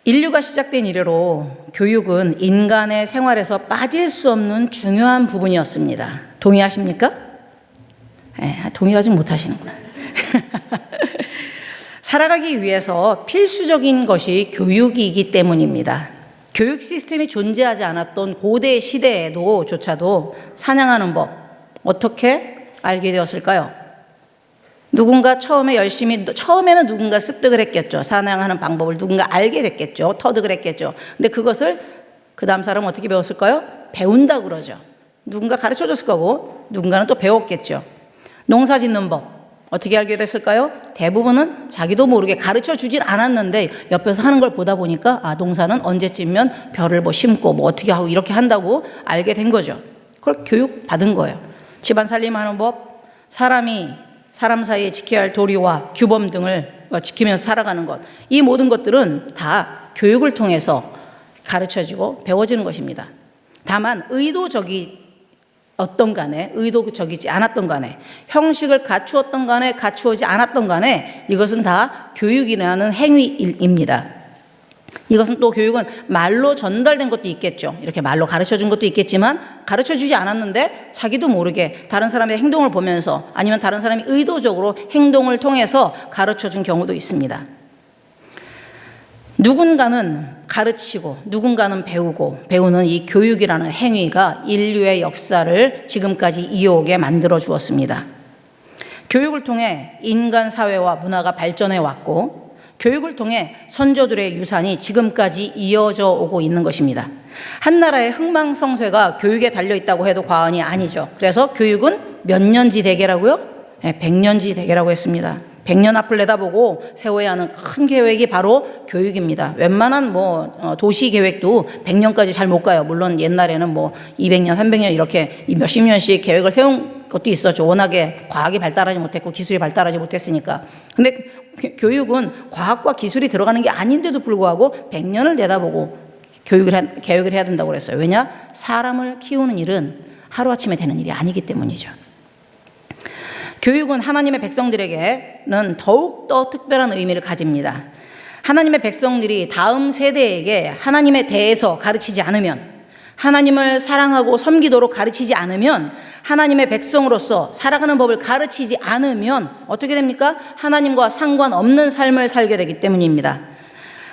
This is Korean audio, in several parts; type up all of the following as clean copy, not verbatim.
인류가 시작된 이래로 교육은 인간의 생활에서 빠질 수 없는 중요한 부분이었습니다. 동의하십니까? 네, 동의하지 못하시는구나. 살아가기 위해서 필수적인 것이 교육이기 때문입니다. 교육 시스템이 존재하지 않았던 고대 시대에도조차도 사냥하는 법 어떻게 알게 되었을까요? 누군가 처음에는 누군가 습득을 했겠죠. 사냥하는 방법을 누군가 알게 됐겠죠. 터득을 했겠죠. 근데 그것을 그 다음 사람은 어떻게 배웠을까요? 배운다고 그러죠. 누군가 가르쳐 줬을 거고 누군가는 또 배웠겠죠. 농사 짓는 법 어떻게 알게 됐을까요? 대부분은 자기도 모르게 가르쳐 주질 않았는데 옆에서 하는 걸 보다 보니까 농사는 언제쯤면 벼를 심고 어떻게 하고 이렇게 한다고 알게 된 거죠. 그걸 교육 받은 거예요. 집안 살림하는 법, 사람 사이에 지켜야 할 도리와 규범 등을 지키면서 살아가는 것, 이 모든 것들은 다 교육을 통해서 가르쳐지고 배워지는 것입니다. 다만 의도적이지 않았던 간에, 형식을 갖추었던 간에 갖추어지 않았던 간에 이것은 다 교육이라는 행위입니다. 이것은 또 교육은 말로 전달된 것도 있겠죠. 이렇게 말로 가르쳐준 것도 있겠지만 가르쳐주지 않았는데 자기도 모르게 다른 사람의 행동을 보면서 아니면 다른 사람이 의도적으로 행동을 통해서 가르쳐준 경우도 있습니다. 누군가는 가르치고 누군가는 배우고 배우는 이 교육이라는 행위가 인류의 역사를 지금까지 이어오게 만들어 주었습니다. 교육을 통해 인간 사회와 문화가 발전해 왔고 교육을 통해 선조들의 유산이 지금까지 이어져 오고 있는 것입니다. 한 나라의 흥망성쇠가 교육에 달려있다고 해도 과언이 아니죠. 그래서 교육은 몇 년지 대계라고요? 100년지 대계라고 했습니다. 100년 앞을 내다보고 세워야 하는 큰 계획이 바로 교육입니다. 웬만한 도시 계획도 100년까지 잘 못 가요. 물론 옛날에는 200년, 300년 이렇게 몇십 년씩 계획을 세운 것도 있었죠. 워낙에 과학이 발달하지 못했고 기술이 발달하지 못했으니까. 근데 교육은 과학과 기술이 들어가는 게 아닌데도 불구하고 100년을 내다보고 계획을 해야 된다고 그랬어요. 왜냐? 사람을 키우는 일은 하루아침에 되는 일이 아니기 때문이죠. 교육은 하나님의 백성들에게는 더욱더 특별한 의미를 가집니다. 하나님의 백성들이 다음 세대에게 하나님에 대해서 가르치지 않으면, 하나님을 사랑하고 섬기도록 가르치지 않으면, 하나님의 백성으로서 살아가는 법을 가르치지 않으면 어떻게 됩니까? 하나님과 상관없는 삶을 살게 되기 때문입니다.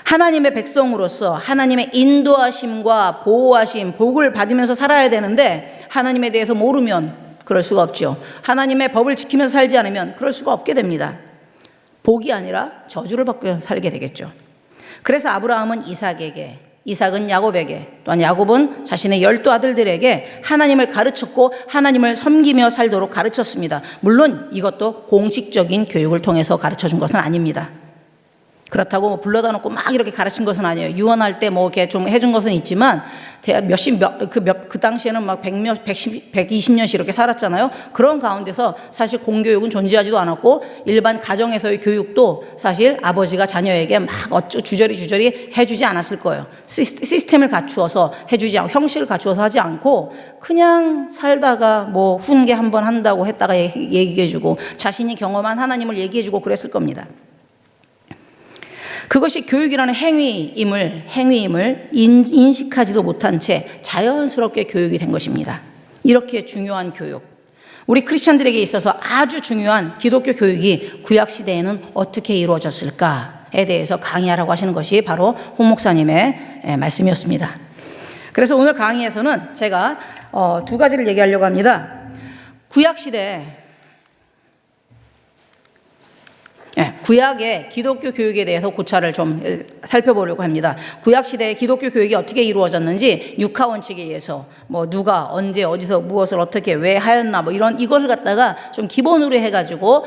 하나님의 백성으로서 하나님의 인도하심과 보호하심, 복을 받으면서 살아야 되는데 하나님에 대해서 모르면 그럴 수가 없죠. 하나님의 법을 지키면서 살지 않으면 그럴 수가 없게 됩니다. 복이 아니라 저주를 받고 살게 되겠죠. 그래서 아브라함은 이삭에게, 이삭은 야곱에게, 또한 야곱은 자신의 12 아들들에게 하나님을 가르쳤고 하나님을 섬기며 살도록 가르쳤습니다. 물론 이것도 공식적인 교육을 통해서 가르쳐준 것은 아닙니다. 그렇다고 불러다 놓고 막 이렇게 가르친 것은 아니에요. 유언할 때 이렇게 좀 해준 것은 있지만, 그 당시에는 120년씩 이렇게 살았잖아요. 그런 가운데서 사실 공교육은 존재하지도 않았고, 일반 가정에서의 교육도 사실 아버지가 자녀에게 주저리 해주지 않았을 거예요. 시스템을 갖추어서 해주지 않고, 형식을 갖추어서 하지 않고, 그냥 살다가 훈계 한번 한다고 했다가 얘기해주고, 자신이 경험한 하나님을 얘기해주고 그랬을 겁니다. 그것이 교육이라는 행위임을 인식하지도 못한 채 자연스럽게 교육이 된 것입니다. 이렇게 중요한 교육, 우리 크리스천들에게 있어서 아주 중요한 기독교 교육이 구약시대에는 어떻게 이루어졌을까에 대해서 강의하라고 하시는 것이 바로 홍 목사님의 말씀이었습니다. 그래서 오늘 강의에서는 제가 두 가지를 얘기하려고 합니다. 구약시대, 구약의 기독교 교육에 대해서 고찰을 좀 살펴보려고 합니다. 구약시대의 기독교 교육이 어떻게 이루어졌는지 육하원칙에 의해서 누가 언제 어디서 무엇을 어떻게 왜 하였나 이것을 갖다가 좀 기본으로 해가지고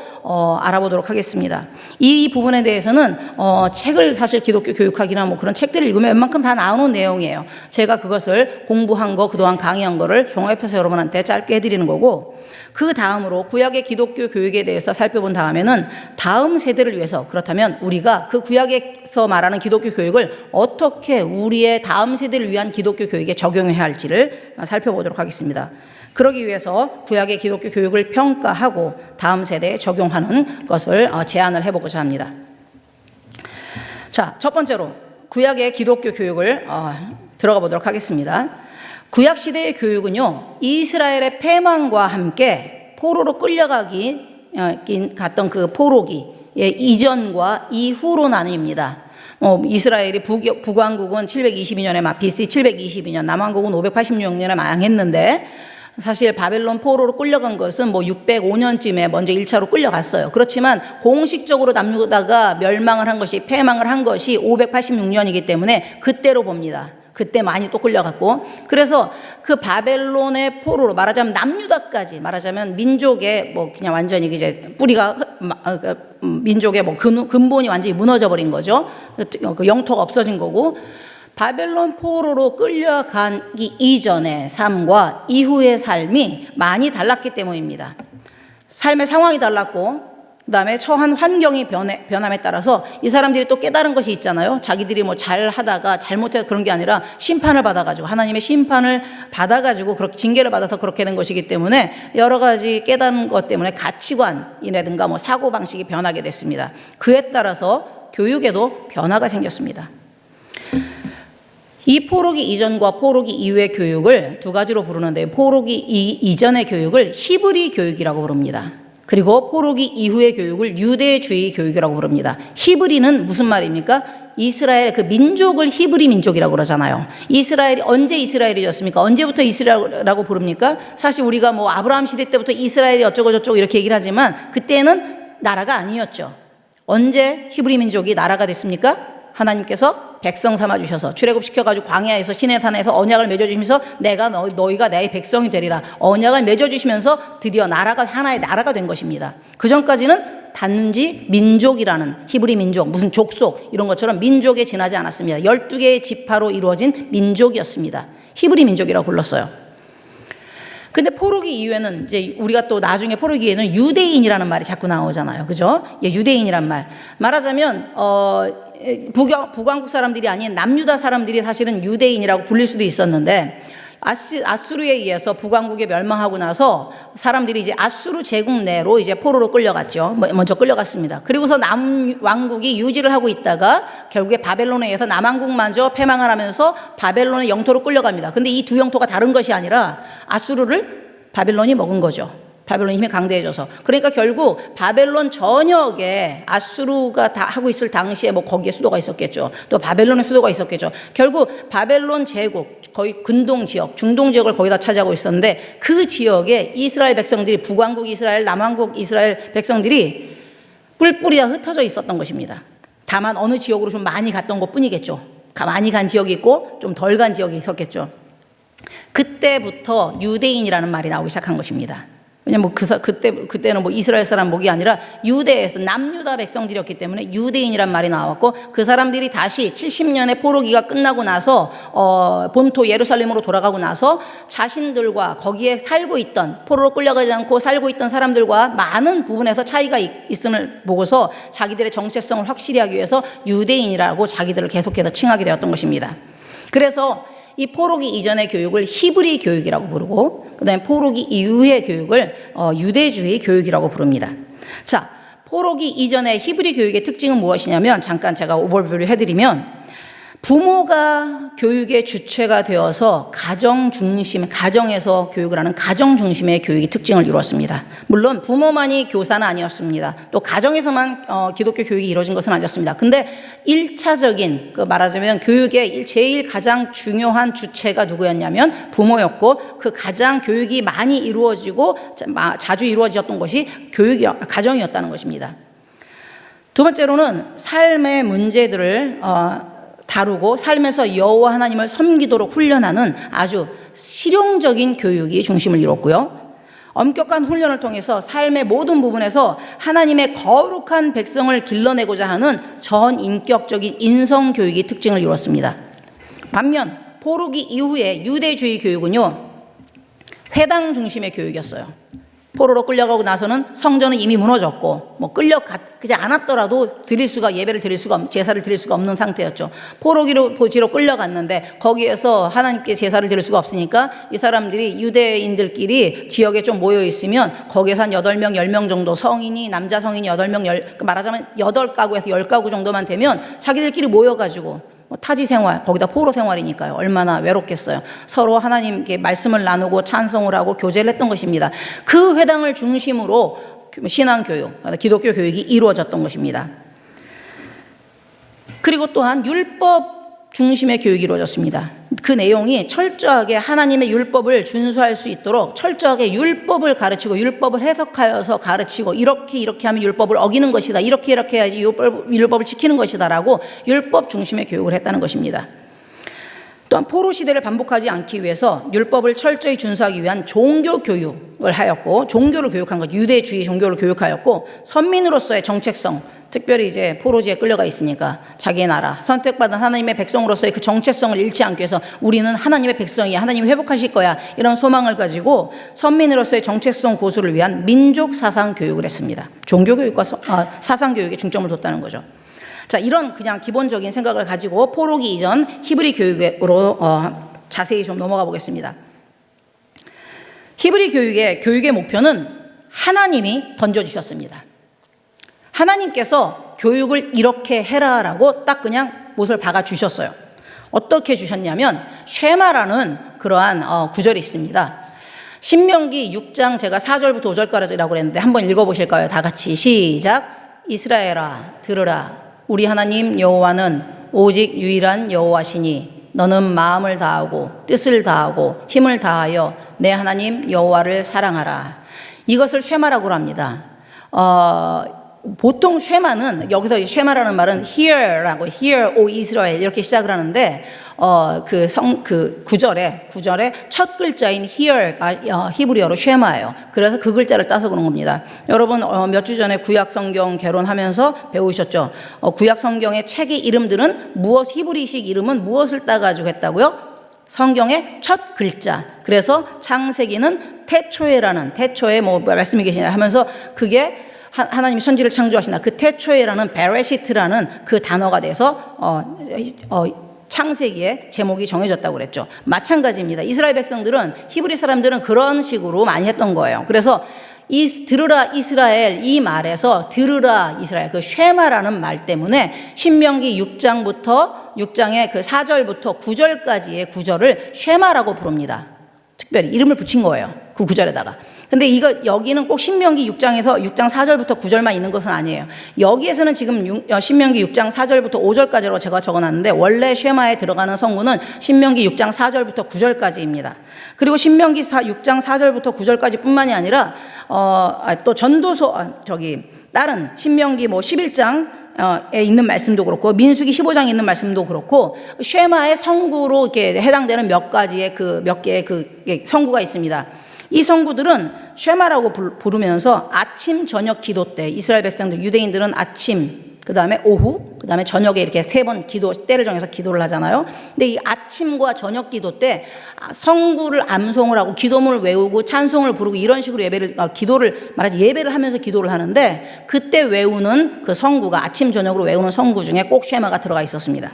알아보도록 하겠습니다. 이 부분에 대해서는 책을 사실 기독교 교육학이나 그런 책들을 읽으면 웬만큼 다 나오는 내용이에요. 제가 그것을 공부한 거 그동안 강의한 거를 종합해서 여러분한테 짧게 해드리는 거고, 그 다음으로 구약의 기독교 교육에 대해서 살펴본 다음에는 다음 세대를 위해서, 그렇다면 우리가 그 구약에서 말하는 기독교 교육을 어떻게 우리의 다음 세대를 위한 기독교 교육에 적용해야 할지를 살펴보도록 하겠습니다. 그러기 위해서 구약의 기독교 교육을 평가하고 다음 세대에 적용하는 것을 제안을 해보고자 합니다. 자, 첫 번째로 구약의 기독교 교육을 들어가 보도록 하겠습니다. 구약 시대의 교육은요, 이스라엘의 패망과 함께 포로로 갔던 그 포로기 이전과 이후로 나뉩니다. 이스라엘이 북왕국은 722년에 BC 722년, 남왕국은 586년에 망했는데 사실 바벨론 포로로 끌려간 것은 605년쯤에 먼저 1차로 끌려갔어요. 그렇지만 공식적으로 남유다가 멸망을 한 것이, 패망을 한 것이 586년이기 때문에 그때로 봅니다. 그때 많이 또 끌려갔고, 그래서 그 바벨론의 포로로 말하자면 남유다까지, 말하자면 민족의 그냥 완전히 이제 뿌리가 민족의 근본이 완전히 무너져 버린 거죠. 그 영토가 없어진 거고, 바벨론 포로로 끌려가기 이전의 삶과 이후의 삶이 많이 달랐기 때문입니다. 삶의 상황이 달랐고, 그 다음에 처한 환경이 변함에 따라서 이 사람들이 또 깨달은 것이 있잖아요. 자기들이 잘 하다가 잘못해서 그런 게 아니라 심판을 받아가지고, 하나님의 심판을 받아가지고 그렇게 징계를 받아서 그렇게 된 것이기 때문에 여러 가지 깨달은 것 때문에 가치관이라든가 사고방식이 변하게 됐습니다. 그에 따라서 교육에도 변화가 생겼습니다. 이 포로기 이전과 포로기 이후의 교육을 두 가지로 부르는데, 포로기 이전의 교육을 히브리 교육이라고 부릅니다. 그리고 포로기 이후의 교육을 유대주의 교육이라고 부릅니다. 히브리는 무슨 말입니까? 이스라엘 그 민족을 히브리 민족이라고 그러잖아요. 이스라엘이 언제 이스라엘이었습니까? 언제부터 이스라엘이라고 부릅니까? 사실 우리가 아브라함 시대 때부터 이스라엘이 어쩌고 저쩌고 이렇게 얘기를 하지만 그때는 나라가 아니었죠. 언제 히브리 민족이 나라가 됐습니까? 하나님께서 백성 삼아주셔서 출애굽시켜가지고 광야에서 시내산에서 언약을 맺어주시면서 너희가 내 백성이 되리라 언약을 맺어주시면서 드디어 나라가 하나의 나라가 된 것입니다. 그 전까지는 단지 민족이라는, 히브리 민족, 무슨 족속 이런 것처럼 민족에 지나지 않았습니다. 12개의 지파로 이루어진 민족이었습니다. 히브리 민족이라고 불렀어요. 근데 포로기 이후에는 이제 우리가 또 나중에 포로기 이후에는 유대인이라는 말이 자꾸 나오잖아요. 그죠? 유대인이란 말. 말하자면, 북왕국 사람들이 아닌 남유다 사람들이 사실은 유대인이라고 불릴 수도 있었는데, 아수르에 의해서 북왕국에 멸망하고 나서 사람들이 이제 아수르 제국 내로 이제 포로로 끌려갔죠. 먼저 끌려갔습니다. 그리고서 남왕국이 유지를 하고 있다가 결국에 바벨론에 의해서 남왕국마저 패망을 하면서 바벨론의 영토로 끌려갑니다. 근데 이 두 영토가 다른 것이 아니라 아수르를 바벨론이 먹은 거죠. 바벨론 힘이 강대해져서. 그러니까 결국 바벨론 전역에 아수르가 다 하고 있을 당시에 거기에 수도가 있었겠죠. 또 바벨론의 수도가 있었겠죠. 결국 바벨론 제국, 거의 근동 지역, 중동 지역을 거의 다 차지하고 있었는데 그 지역에 이스라엘 백성들이, 북왕국 이스라엘, 남왕국 이스라엘 백성들이 뿔뿔이 다 흩어져 있었던 것입니다. 다만 어느 지역으로 좀 많이 갔던 것 뿐이겠죠. 많이 간 지역이 있고 좀 덜 간 지역이 있었겠죠. 그때부터 유대인이라는 말이 나오기 시작한 것입니다. 왜냐면 그때는 이스라엘 사람 목이 아니라 유대에서 남유다 백성들이었기 때문에 유대인이란 말이 나왔고, 그 사람들이 다시 70년의 포로기가 끝나고 나서 본토 예루살렘으로 돌아가고 나서 자신들과 거기에 살고 있던, 포로로 끌려가지 않고 살고 있던 사람들과 많은 부분에서 차이가 있음을 보고서 자기들의 정체성을 확실히 하기 위해서 유대인이라고 자기들을 계속해서 칭하게 되었던 것입니다. 그래서 이 포로기 이전의 교육을 히브리 교육이라고 부르고, 그 다음에 포로기 이후의 교육을 유대주의 교육이라고 부릅니다. 자, 포로기 이전의 히브리 교육의 특징은 무엇이냐면, 잠깐 제가 오버뷰를 해드리면, 부모가 교육의 주체가 되어서 가정에서 교육을 하는 가정 중심의 교육이 특징을 이루었습니다. 물론 부모만이 교사는 아니었습니다. 또 가정에서만 기독교 교육이 이루어진 것은 아니었습니다. 근데 1차적인, 말하자면 교육의 제일 가장 중요한 주체가 누구였냐면 부모였고, 그 가장 교육이 많이 이루어지고 자주 이루어졌던 것이 가정이었다는 것입니다. 두 번째로는 삶의 문제들을 다루고 삶에서 여호와 하나님을 섬기도록 훈련하는 아주 실용적인 교육이 중심을 이뤘고요. 엄격한 훈련을 통해서 삶의 모든 부분에서 하나님의 거룩한 백성을 길러내고자 하는 전인격적인 인성교육이 특징을 이뤘습니다. 반면 포로기 이후의 유대주의 교육은요, 회당 중심의 교육이었어요. 포로로 끌려가고 나서는 성전은 이미 무너졌고 끌려가지 않았더라도 예배를 드릴 수가 제사를 드릴 수가 없는 상태였죠. 포로기로 끌려갔는데 거기에서 하나님께 제사를 드릴 수가 없으니까 이 사람들이 유대인들끼리 지역에 좀 모여 있으면 거기에서 한 8명, 10명 정도 남자 성인이 8명, 말하자면 8가구에서 10가구 정도만 되면 자기들끼리 모여가지고 타지 생활, 거기다 포로 생활이니까요. 얼마나 외롭겠어요. 서로 하나님께 말씀을 나누고 찬송을 하고 교제를 했던 것입니다. 그 회당을 중심으로 신앙교육, 기독교 교육이 이루어졌던 것입니다. 그리고 또한 율법 중심의 교육이 이루어졌습니다. 그 내용이 철저하게 하나님의 율법을 준수할 수 있도록 철저하게 율법을 가르치고 율법을 해석하여서 가르치고 이렇게 하면 율법을 어기는 것이다. 이렇게 해야지 율법을 지키는 것이다 라고 율법 중심의 교육을 했다는 것입니다. 또한 포로 시대를 반복하지 않기 위해서 율법을 철저히 준수하기 위한 종교 교육을 하였고, 종교를 교육한 것, 유대주의 종교를 교육하였고, 선민으로서의 정체성, 특별히 이제 포로지에 끌려가 있으니까 자기의 나라, 선택받은 하나님의 백성으로서의 그 정체성을 잃지 않기 위해서 우리는 하나님의 백성이야, 하나님이 회복하실 거야, 이런 소망을 가지고 선민으로서의 정체성 고수를 위한 민족 사상 교육을 했습니다. 종교 교육과 사상 교육에 중점을 뒀다는 거죠. 자, 이런 그냥 기본적인 생각을 가지고 포로기 이전 히브리 교육으로 자세히 좀 넘어가 보겠습니다. 히브리 교육의 목표는 하나님이 던져주셨습니다. 하나님께서 교육을 이렇게 해라라고 딱 그냥 못을 박아 주셨어요. 어떻게 주셨냐면 쉐마라는 그러한 구절이 있습니다. 신명기 6장 제가 4절부터 5절까지라고 그랬는데 한번 읽어보실까요? 다 같이 시작. 이스라엘아 들으라. 우리 하나님 여호와는 오직 유일한 여호와시니 너는 마음을 다하고 뜻을 다하고 힘을 다하여 내 하나님 여호와를 사랑하라. 이것을 쉐마라고 합니다. 보통 쉐마는 여기서 쉐마라는 말은 hear라고 hear O 이스라엘 이렇게 시작을 하는데 그 구절의 첫 글자인 hear가 히브리어로 쉐마예요. 그래서 그 글자를 따서 그런 겁니다. 여러분 몇 주 전에 구약 성경 개론하면서 배우셨죠? 구약 성경의 책의 이름들은 히브리식 이름은 무엇을 따가지고 했다고요? 성경의 첫 글자. 그래서 창세기는 태초에 뭐 말씀이 계시냐 하면서 그게 하나님이 선지를 창조하시나 그 태초에라는 베레시트라는 그 단어가 돼서 창세기의 제목이 정해졌다고 그랬죠. 마찬가지입니다. 이스라엘 백성들은 히브리 사람들은 그런 식으로 많이 했던 거예요. 그래서 들으라 이스라엘 이 말에서 들으라 이스라엘 그 쉐마라는 말 때문에 신명기 6장의 그 4절부터 9절까지의 구절을 쉐마라고 부릅니다. 특별히 이름을 붙인 거예요. 그 구절에다가. 근데 여기는 꼭 신명기 6장에서 6장 4절부터 9절만 있는 것은 아니에요. 여기에서는 지금 신명기 6장 4절부터 5절까지로 제가 적어놨는데 원래 쉐마에 들어가는 성구는 신명기 6장 4절부터 9절까지입니다. 그리고 신명기 6장 4절부터 9절까지 뿐만이 아니라 또 전도서 다른 신명기 11장에 있는 말씀도 그렇고 민수기 15장에 있는 말씀도 그렇고 쉐마의 성구로 이렇게 해당되는 몇 개의 성구가 있습니다. 이 성구들은 쉐마라고 부르면서 아침 저녁 기도 때 이스라엘 백성들 유대인들은 아침 그 다음에 오후 그 다음에 저녁에 이렇게 3번 때를 정해서 기도를 하잖아요. 근데 이 아침과 저녁 기도 때 성구를 암송을 하고 기도문을 외우고 찬송을 부르고 이런 식으로 예배를 하면서 기도를 하는데 그때 외우는 그 성구가 아침 저녁으로 외우는 성구 중에 꼭 쉐마가 들어가 있었습니다.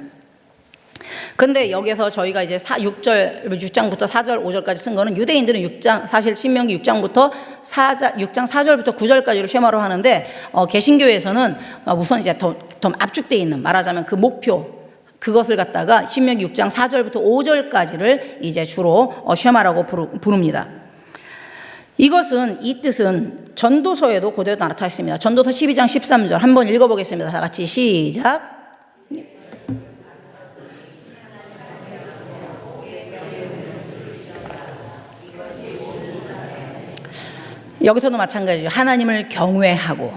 근데 여기서 저희가 이제 6장부터 4절, 5절까지 쓴 거는 유대인들은 사실 신명기 6장 4절부터 9절까지를 쉐마로 하는데 개신교에서는 우선 이제 더 압축되어 있는 말하자면 그 목표 그것을 갖다가 신명기 6장 4절부터 5절까지를 이제 주로 쉐마라고 부릅니다. 이 뜻은 전도서에도 그대로 나타나 있습니다. 전도서 12장 13절 한번 읽어보겠습니다. 다 같이 시작. 여기서도 마찬가지죠. 하나님을 경외하고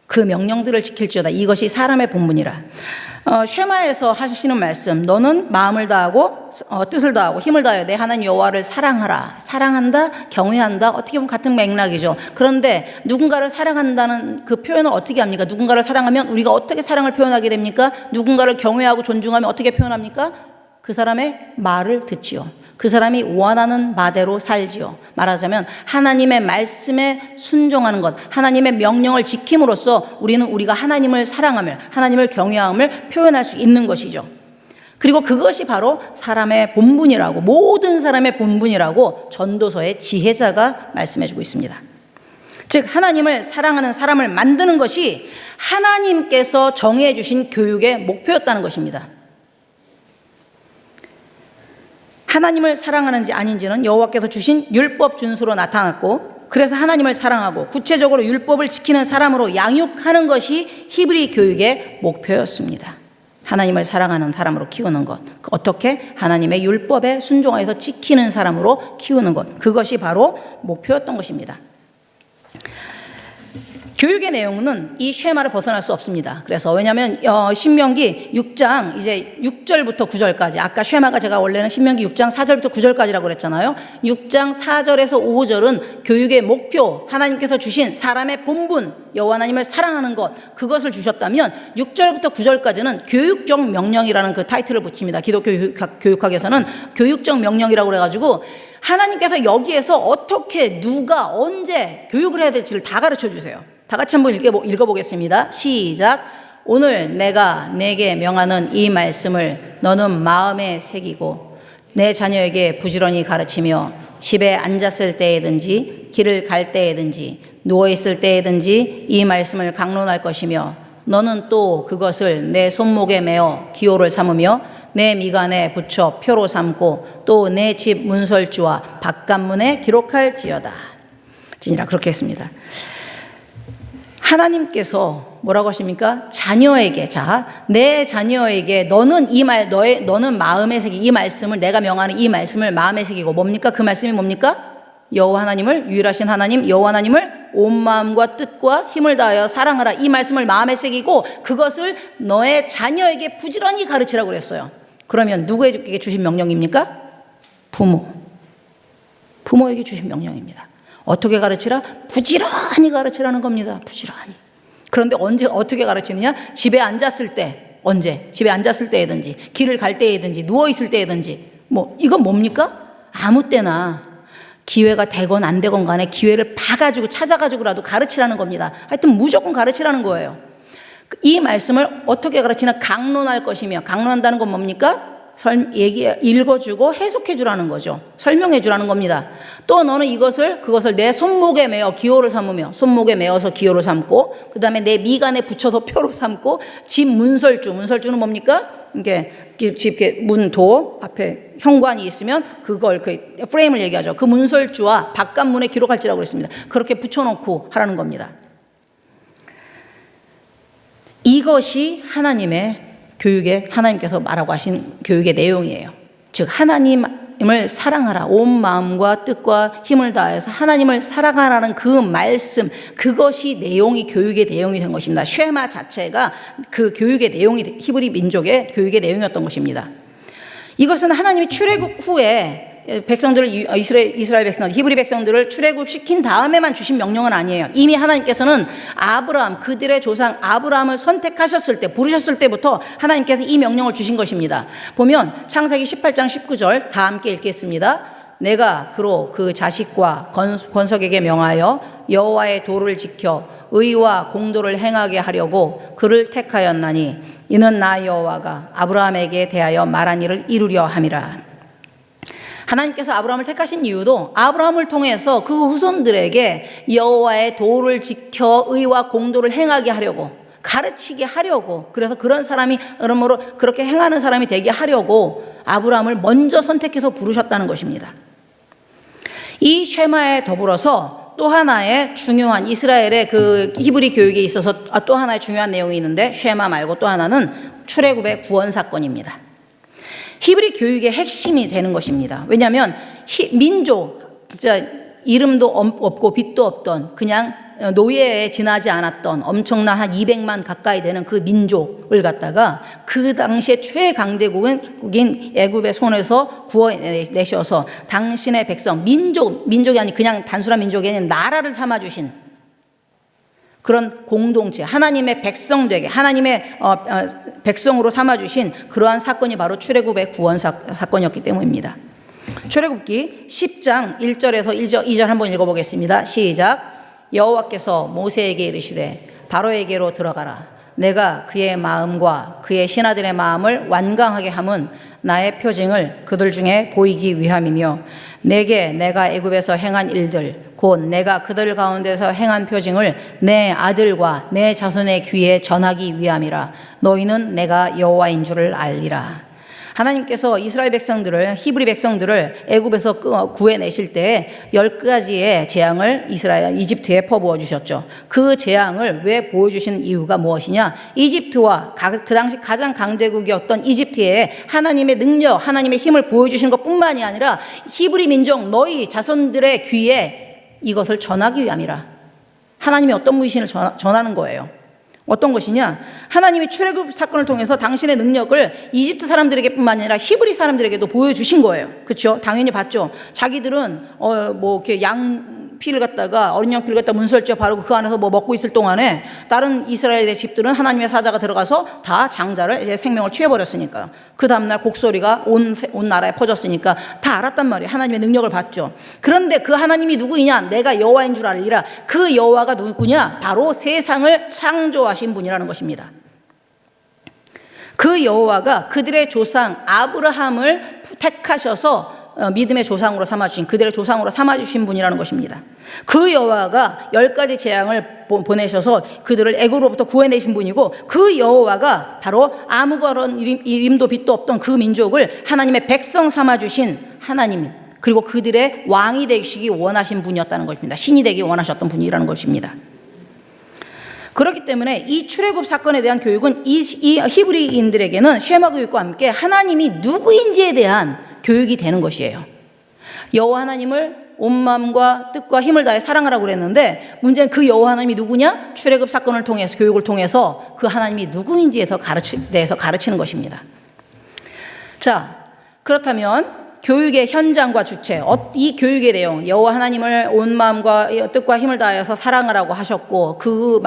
그 명령들을 지킬지어다. 이것이 사람의 본분이라. 쉐마에서 하시는 말씀, 너는 마음을 다하고 뜻을 다하고 힘을 다하여 내 하나님 여호와를 사랑하라. 사랑한다, 경외한다. 어떻게 보면 같은 맥락이죠. 그런데 누군가를 사랑한다는 그 표현을 어떻게 합니까? 누군가를 사랑하면 우리가 어떻게 사랑을 표현하게 됩니까? 누군가를 경외하고 존중하면 어떻게 표현합니까? 그 사람의 말을 듣지요. 그 사람이 원하는 바대로 살지요. 말하자면 하나님의 말씀에 순종하는 것, 하나님의 명령을 지킴으로써 우리가 하나님을 사랑하며 하나님을 경외함을 표현할 수 있는 것이죠. 그리고 그것이 바로 사람의 본분이라고, 모든 사람의 본분이라고 전도서의 지혜자가 말씀해주고 있습니다. 즉 하나님을 사랑하는 사람을 만드는 것이 하나님께서 정해주신 교육의 목표였다는 것입니다. 하나님을 사랑하는지 아닌지는 여호와께서 주신 율법 준수로 나타났고, 그래서 하나님을 사랑하고 구체적으로 율법을 지키는 사람으로 양육하는 것이 히브리 교육의 목표였습니다. 하나님을 사랑하는 사람으로 키우는 것, 어떻게? 하나님의 율법에 순종하여서 지키는 사람으로 키우는 것, 그것이 바로 목표였던 것입니다. 교육의 내용은 이 쉐마를 벗어날 수 없습니다. 그래서 왜냐하면 신명기 6장 이제 6절부터 9절까지, 아까 쉐마가 제가 원래는 신명기 6장 4절부터 9절까지라고 그랬잖아요. 6장 4절에서 5절은 교육의 목표, 하나님께서 주신 사람의 본분, 여호와 하나님을 사랑하는 것, 그것을 주셨다면 6절부터 9절까지는 교육적 명령이라는 그 타이틀을 붙입니다. 기독교 교육학에서는 교육적 명령이라고 그래가지고 하나님께서 여기에서 어떻게, 누가, 언제 교육을 해야 될지를 다 가르쳐 주세요. 다 같이 한번 읽어보겠습니다. 시작. 오늘 내가 내게 명하는 이 말씀을 너는 마음에 새기고 내 자녀에게 부지런히 가르치며 집에 앉았을 때에든지 길을 갈 때에든지 누워있을 때에든지 이 말씀을 강론할 것이며, 너는 또 그것을 내 손목에 메어 기호를 삼으며 내 미간에 붙여 표로 삼고 또 내 집 문설주와 바깥문에 기록할지어다. 지니라. 그렇게 했습니다. 하나님께서 뭐라고 하십니까? 자녀에게, 내 자녀에게 너는 너는 마음에 새기, 이 말씀을, 내가 명하는 이 말씀을 마음에 새기고, 뭡니까? 그 말씀이 뭡니까? 여호와 하나님을, 유일하신 하나님 여호와 하나님을 온 마음과 뜻과 힘을 다하여 사랑하라. 이 말씀을 마음에 새기고 그것을 너의 자녀에게 부지런히 가르치라고 그랬어요. 그러면 누구에게 주신 명령입니까? 부모에게 주신 명령입니다. 어떻게 가르치라? 부지런히 가르치라는 겁니다. 부지런히. 그런데 언제 어떻게 가르치느냐? 집에 앉았을 때, 언제? 집에 앉았을 때든지 길을 갈 때든지 누워있을 때든지, 이건 뭡니까? 아무 때나 기회가 되건 안 되건 간에 기회를 봐가지고 찾아가지고라도 가르치라는 겁니다. 하여튼 무조건 가르치라는 거예요. 이 말씀을 어떻게 가르치나? 강론할 것이며, 강론한다는 건 뭡니까? 읽어주고 해석해주라는 거죠. 설명해주라는 겁니다. 또 너는 그것을 내 손목에 메어 기호를 삼으며, 손목에 메어서 기호를 삼고, 그 다음에 내 미간에 붙여서 표로 삼고, 집 문설주는 뭡니까? 집 문도 앞에 현관이 있으면 그걸 프레임을 얘기하죠. 그 문설주와 바깥문에 기록할지라고 했습니다. 그렇게 붙여놓고 하라는 겁니다. 이것이 하나님께서 말하고 하신 교육의 내용이에요. 즉 하나님을 사랑하라, 온 마음과 뜻과 힘을 다해서 하나님을 사랑하라는 그 말씀, 그것이 교육의 내용이 된 것입니다. 쉐마 자체가 그 교육의 내용이, 히브리 민족의 교육의 내용이었던 것입니다. 이것은 하나님이 출애굽 후에 이스라엘 백성들, 히브리 백성들을 출애굽시킨 다음에만 주신 명령은 아니에요. 이미 하나님께서는 그들의 조상 아브라함을 선택하셨을 때, 부르셨을 때부터 하나님께서 이 명령을 주신 것입니다. 보면 창세기 18장 19절 다 함께 읽겠습니다. 내가 그로 그 자식과 권석에게 명하여 여호와의 도를 지켜 의와 공도를 행하게 하려고 그를 택하였나니 이는 나 여호와가 아브라함에게 대하여 말한 일을 이루려 함이라. 하나님께서 아브라함을 택하신 이유도 아브라함을 통해서 그 후손들에게 여호와의 도를 지켜 의와 공도를 행하게 하려고, 가르치게 하려고, 그래서 그런 사람이, 그러므로 그렇게 행하는 사람이 되게 하려고 아브라함을 먼저 선택해서 부르셨다는 것입니다. 이 쉐마에 더불어서 또 하나의 중요한, 이스라엘의 그 히브리 교육에 있어서 또 하나의 중요한 내용이 있는데, 쉐마 말고 또 하나는 출애굽의 구원 사건입니다. 히브리 교육의 핵심이 되는 것입니다. 왜냐하면 민족, 진짜 이름도 없고 빛도 없던, 그냥 노예에 지나지 않았던 엄청난 한 200만 가까이 되는 그 민족을 갖다가 그 당시에 최강대국인 애굽의 손에서 구원내셔서 당신의 백성, 민족이 아니 그냥 단순한 민족이 아닌 나라를 삼아주신 그런 공동체, 하나님의 백성 되게, 하나님의 백성으로 삼아주신 그러한 사건이 바로 출애굽의 구원 사건이었기 때문입니다. 출애굽기 10장 1절에서 2절 한번 읽어보겠습니다. 시작. 여호와께서 모세에게 이르시되 바로에게로 들어가라. 내가 그의 마음과 그의 신하들의 마음을 완강하게 함은 나의 표징을 그들 중에 보이기 위함이며, 내가 애굽에서 행한 일들 곧 내가 그들 가운데서 행한 표징을 내 아들과 내 자손의 귀에 전하기 위함이라. 너희는 내가 여호와인 줄을 알리라. 하나님께서 이스라엘 백성들을, 히브리 백성들을 애굽에서 구해내실 때 10가지의 재앙을 이집트에 퍼부어 주셨죠. 그 재앙을 왜 보여주신 이유가 무엇이냐? 이집트와 그 당시 가장 강대국이었던 이집트에 하나님의 능력, 하나님의 힘을 보여주신 것뿐만이 아니라 히브리 민족 너희 자손들의 귀에 이것을 전하기 위함이라. 하나님이 어떤 무신을 전하는 거예요. 어떤 것이냐? 하나님이 출애굽 사건을 통해서 당신의 능력을 이집트 사람들에게뿐만 아니라 히브리 사람들에게도 보여주신 거예요. 그렇죠? 당연히 봤죠. 자기들은 이렇게 양 피를 갖다가, 어린 양 피를 갖다 문설주에 바르고 그 안에서 먹고 있을 동안에 다른 이스라엘의 집들은 하나님의 사자가 들어가서 다 장자를 이제 생명을 취해버렸으니까. 그 다음날 곡소리가 온 나라에 퍼졌으니까 다 알았단 말이에요. 하나님의 능력을 봤죠. 그런데 그 하나님이 누구이냐? 내가 여호와인 줄 알리라. 그 여호와가 누구냐? 바로 세상을 창조하신 분이라는 것입니다. 그 여호와가 그들의 조상 아브라함을 택하셔서 믿음의 조상으로 삼아주신, 그들의 조상으로 삼아주신 분이라는 것입니다. 그 여호와가 10가지 재앙을 보내셔서 그들을 애굽으로부터 구해내신 분이고, 그 여호와가 바로 아무런 이름도 빛도 없던 그 민족을 하나님의 백성 삼아주신 하나님, 그리고 그들의 왕이 되시기 원하신 분이었다는 것입니다. 신이 되기 원하셨던 분이라는 것입니다. 그렇기 때문에 이 출애굽 사건에 대한 교육은 이 히브리인들에게는 쉐마 교육과 함께 하나님이 누구인지에 대한 교육이 되는 것이에요. 여호와 하나님을 온 마음과 뜻과 힘을 다해 사랑하라고 그랬는데, 문제는 그 여호와 하나님이 누구냐? 출애굽 사건을 통해서, 교육을 통해서 그 하나님이 누구인지에 대해서 가르치는 것입니다. 자, 그렇다면 교육의 현장과 주체, 이 교육의 내용, 여호와 하나님을 온 마음과 뜻과 힘을 다해서 사랑하라고 하셨고, 그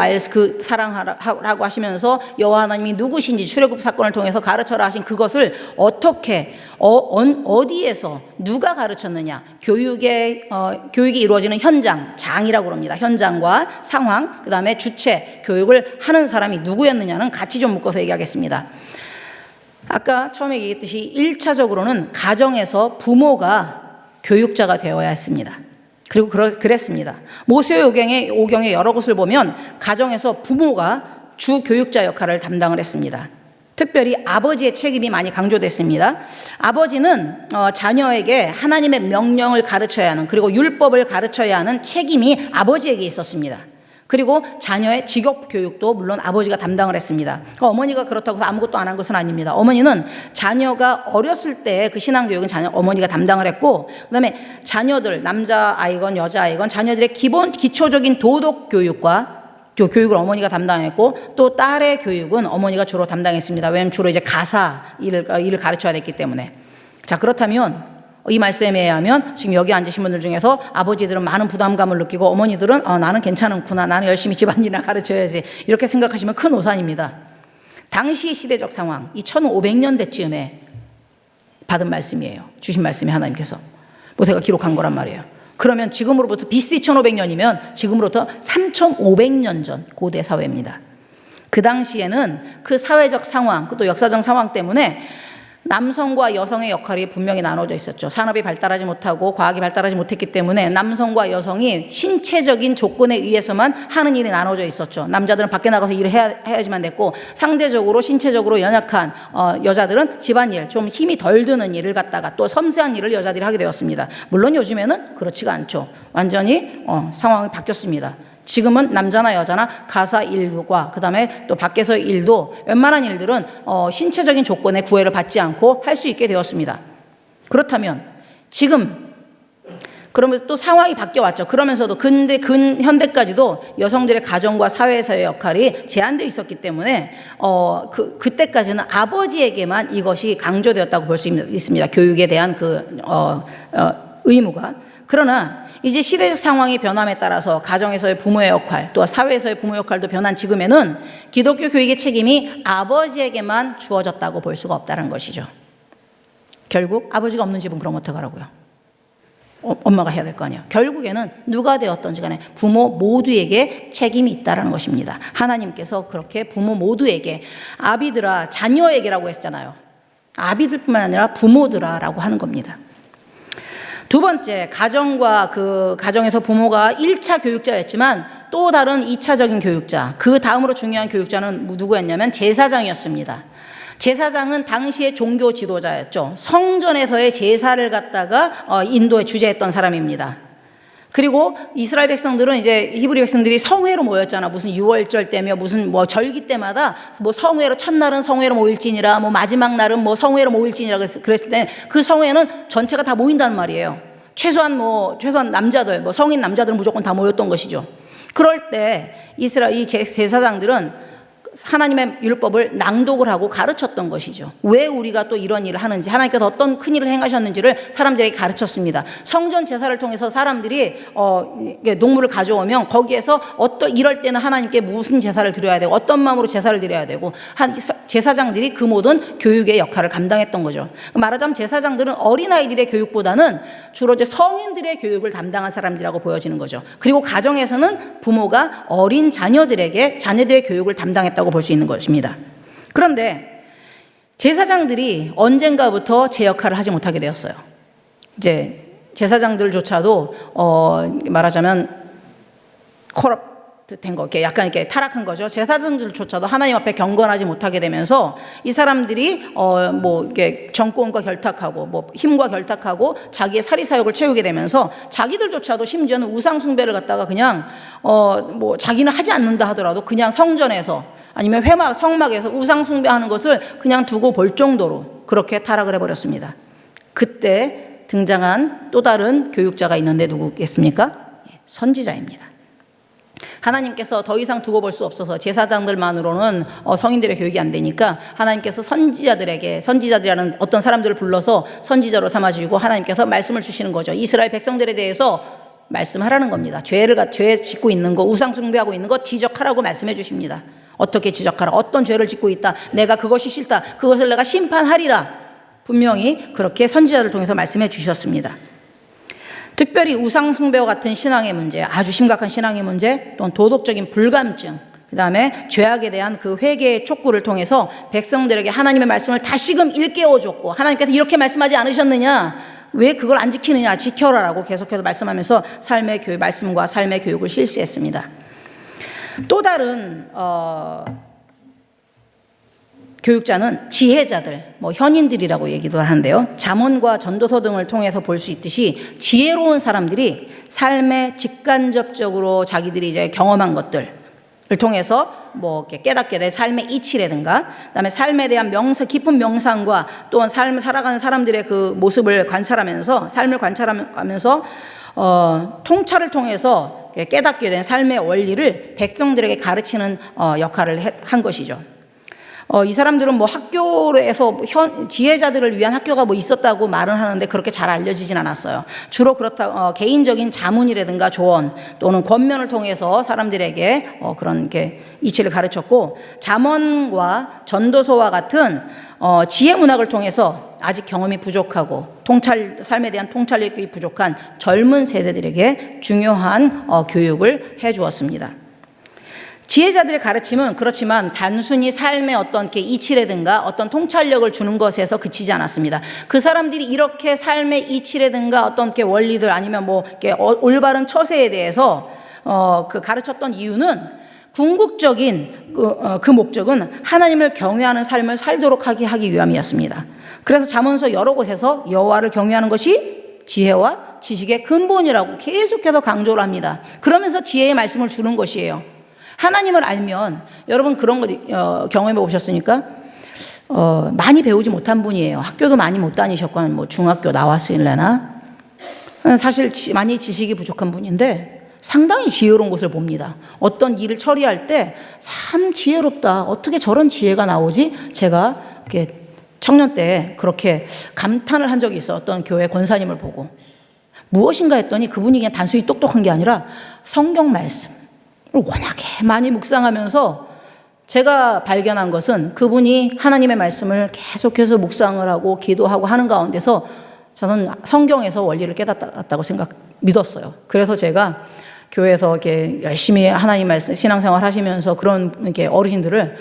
사랑하라고 하시면서 여호와 하나님이 누구신지 출애굽 사건을 통해서 가르쳐라 하신 그것을 어떻게, 어디에서 누가 가르쳤느냐? 교육이 이루어지는 현장, 장이라고 합니다. 현장과 상황, 그 다음에 주체, 교육을 하는 사람이 누구였느냐는 같이 좀 묶어서 얘기하겠습니다. 아까 처음에 얘기했듯이 1차적으로는 가정에서 부모가 교육자가 되어야 했습니다. 그리고 그랬습니다. 모세오경의 여러 곳을 보면 가정에서 부모가 주 교육자 역할을 담당을 했습니다. 특별히 아버지의 책임이 많이 강조됐습니다. 아버지는 자녀에게 하나님의 명령을 가르쳐야 하는, 그리고 율법을 가르쳐야 하는 책임이 아버지에게 있었습니다. 그리고 자녀의 직업 교육도 물론 아버지가 담당을 했습니다. 그러니까 어머니가 그렇다고 해서 아무것도 안 한 것은 아닙니다. 어머니는 자녀가 어렸을 때 그 신앙교육은 어머니가 담당을 했고, 그 다음에 자녀들, 남자아이건 여자아이건 자녀들의 기초적인 도덕 교육과 교육을 어머니가 담당했고, 또 딸의 교육은 어머니가 주로 담당했습니다. 왜냐하면 주로 이제 가사 일을 가르쳐야 됐기 때문에. 자, 그렇다면 이 말씀에 의하면 지금 여기 앉으신 분들 중에서 아버지들은 많은 부담감을 느끼고, 어머니들은 나는 괜찮구나, 나는 열심히 집안일이나 가르쳐야지, 이렇게 생각하시면 큰 오산입니다. 당시 시대적 상황, 이 1500년대쯤에 받은 말씀이에요. 주신 말씀이 하나님께서 모세가 기록한 거란 말이에요. 그러면 지금으로부터 BC 1500년이면 지금으로부터 3500년 전 고대 사회입니다. 그 당시에는 그 사회적 상황, 또 역사적 상황 때문에 남성과 여성의 역할이 분명히 나눠져 있었죠. 산업이 발달하지 못하고 과학이 발달하지 못했기 때문에 남성과 여성이 신체적인 조건에 의해서만 하는 일이 나눠져 있었죠. 남자들은 밖에 나가서 일을 해야지만 됐고, 상대적으로 신체적으로 연약한 여자들은 집안일, 좀 힘이 덜 드는 일을 갖다가 또 섬세한 일을 여자들이 하게 되었습니다. 물론 요즘에는 그렇지가 않죠. 완전히 상황이 바뀌었습니다. 지금은 남자나 여자나 가사 일과 그 다음에 또 밖에서 일도 웬만한 일들은 신체적인 조건에 구애를 받지 않고 할 수 있게 되었습니다. 그렇다면 지금 그러면서 또 상황이 바뀌어 왔죠. 그러면서도 근현대까지도 여성들의 가정과 사회에서의 역할이 제한되어 있었기 때문에 그때까지는 아버지에게만 이것이 강조되었다고 볼 수 있습니다. 교육에 대한 의무가. 그러나 이제 시대적 상황이 변함에 따라서 가정에서의 부모의 역할, 또 사회에서의 부모 역할도 변한 지금에는 기독교 교육의 책임이 아버지에게만 주어졌다고 볼 수가 없다는 것이죠. 결국 아버지가 없는 집은 그럼 어떡하라고요? 엄마가 해야 될 거 아니에요. 결국에는 누가 되었던지 간에 부모 모두에게 책임이 있다는 것입니다. 하나님께서 그렇게 부모 모두에게, 아비들아 자녀에게라고 했잖아요. 아비들뿐만 아니라 부모들아라고 하는 겁니다. 두 번째, 가정에서 부모가 1차 교육자였지만 또 다른 2차적인 교육자, 그 다음으로 중요한 교육자는 누구였냐면 제사장이었습니다. 제사장은 당시의 종교 지도자였죠. 성전에서의 제사를 갖다가 인도에 주재했던 사람입니다. 그리고 이스라엘 백성들은 이제 히브리 백성들이 성회로 모였잖아. 무슨 유월절 때며 무슨 뭐 절기 때마다 뭐 성회로, 첫날은 성회로 모일지니라, 뭐 마지막 날은 뭐 성회로 모일지니라 그랬을 때 그 성회는 전체가 다 모인다는 말이에요. 최소한 남자들, 뭐 성인 남자들은 무조건 다 모였던 것이죠. 그럴 때 이 제사장들은 하나님의 율법을 낭독을 하고 가르쳤던 것이죠. 왜 우리가 또 이런 일을 하는지, 하나님께서 어떤 큰 일을 행하셨는지를 사람들에게 가르쳤습니다. 성전 제사를 통해서 사람들이 농물을 가져오면 거기에서 이럴 때는 하나님께 무슨 제사를 드려야 되고 어떤 마음으로 제사를 드려야 되고, 제사장들이 그 모든 교육의 역할을 감당했던 거죠. 말하자면 제사장들은 어린아이들의 교육보다는 주로 이제 성인들의 교육을 담당한 사람들이라고 보여지는 거죠. 그리고 가정에서는 부모가 어린 자녀들의 교육을 담당했다고 볼 수 있는 것입니다. 그런데 제사장들이 언젠가부터 제 역할을 하지 못하게 되었어요. 이제 제사장들조차도 말하자면 된 거, 약간 이렇게 타락한 거죠. 제사장들조차도 하나님 앞에 경건하지 못하게 되면서 이 사람들이 뭐 이게 정권과 결탁하고 뭐 힘과 결탁하고 자기의 사리사욕을 채우게 되면서 자기들조차도 심지어는 우상 숭배를 갖다가 그냥 뭐 자기는 하지 않는다 하더라도 그냥 성전에서 아니면 성막에서 우상 숭배하는 것을 그냥 두고 볼 정도로 그렇게 타락을 해버렸습니다. 그때 등장한 또 다른 교육자가 있는데 누구겠습니까? 선지자입니다. 하나님께서 더 이상 두고 볼 수 없어서 제사장들만으로는 성인들의 교육이 안 되니까 하나님께서 선지자들이라는 어떤 사람들을 불러서 선지자로 삼아주시고 하나님께서 말씀을 주시는 거죠. 이스라엘 백성들에 대해서 말씀하라는 겁니다. 죄 짓고 있는 거, 우상 숭배하고 있는 거 지적하라고 말씀해 주십니다. 어떻게 지적하라, 어떤 죄를 짓고 있다, 내가 그것이 싫다, 그것을 내가 심판하리라, 분명히 그렇게 선지자를 통해서 말씀해 주셨습니다. 특별히 우상 숭배와 같은 신앙의 문제, 아주 심각한 신앙의 문제, 또는 도덕적인 불감증, 그 다음에 죄악에 대한 그 회개의 촉구를 통해서 백성들에게 하나님의 말씀을 다시금 일깨워 줬고, 하나님께서 이렇게 말씀하지 않으셨느냐, 왜 그걸 안 지키느냐, 지켜라라고 계속해서 말씀하면서 말씀과 삶의 교육을 실시했습니다. 또 다른 교육자는 지혜자들, 뭐 현인들이라고 얘기도 하는데요. 잠언과 전도서 등을 통해서 볼 수 있듯이 지혜로운 사람들이 삶에 직간접적으로 자기들이 이제 경험한 것들을 통해서 뭐 깨닫게 될 삶의 이치라든가, 그다음에 삶에 대한 깊은 명상과 또한 살아가는 사람들의 그 모습을 관찰하면서, 삶을 관찰하면서 통찰을 통해서 깨닫게 된 삶의 원리를 백성들에게 가르치는 역할을 한 것이죠. 이 사람들은 뭐 학교에서 지혜자들을 위한 학교가 뭐 있었다고 말은 하는데 그렇게 잘 알려지진 않았어요. 주로 개인적인 자문이라든가 조언 또는 권면을 통해서 사람들에게 그런 게 이치를 가르쳤고, 잠언과 전도서와 같은 지혜 문학을 통해서 아직 경험이 부족하고 삶에 대한 통찰력이 부족한 젊은 세대들에게 중요한 교육을 해 주었습니다. 지혜자들의 가르침은 그렇지만 단순히 삶의 어떤 이치라든가 어떤 통찰력을 주는 것에서 그치지 않았습니다. 그 사람들이 이렇게 삶의 이치라든가 어떤 원리들 아니면 뭐 올바른 처세에 대해서 가르쳤던 이유는 궁극적인 그 목적은 하나님을 경외하는 삶을 살도록 하기 위함이었습니다. 그래서 잠언서 여러 곳에서 여호와를 경외하는 것이 지혜와 지식의 근본이라고 계속해서 강조를 합니다. 그러면서 지혜의 말씀을 주는 것이에요. 하나님을 알면, 여러분 그런 거 경험해 보셨으니까 많이 배우지 못한 분이에요. 학교도 많이 못 다니셨고 뭐 중학교 나왔을래나, 사실 많이 지식이 부족한 분인데 상당히 지혜로운 것을 봅니다. 어떤 일을 처리할 때 참 지혜롭다, 어떻게 저런 지혜가 나오지? 제가 이렇게 청년 때 그렇게 감탄을 한 적이 있어요. 어떤 교회 권사님을 보고. 무엇인가 했더니 그분이 그냥 단순히 똑똑한 게 아니라 성경 말씀 워낙에 많이 묵상하면서 제가 발견한 것은 그분이 하나님의 말씀을 계속해서 묵상을 하고 기도하고 하는 가운데서 저는 성경에서 원리를 깨닫다고 믿었어요. 그래서 제가 교회에서 이렇게 열심히 하나님 말씀 신앙생활 하시면서 그런 이렇게 어르신들을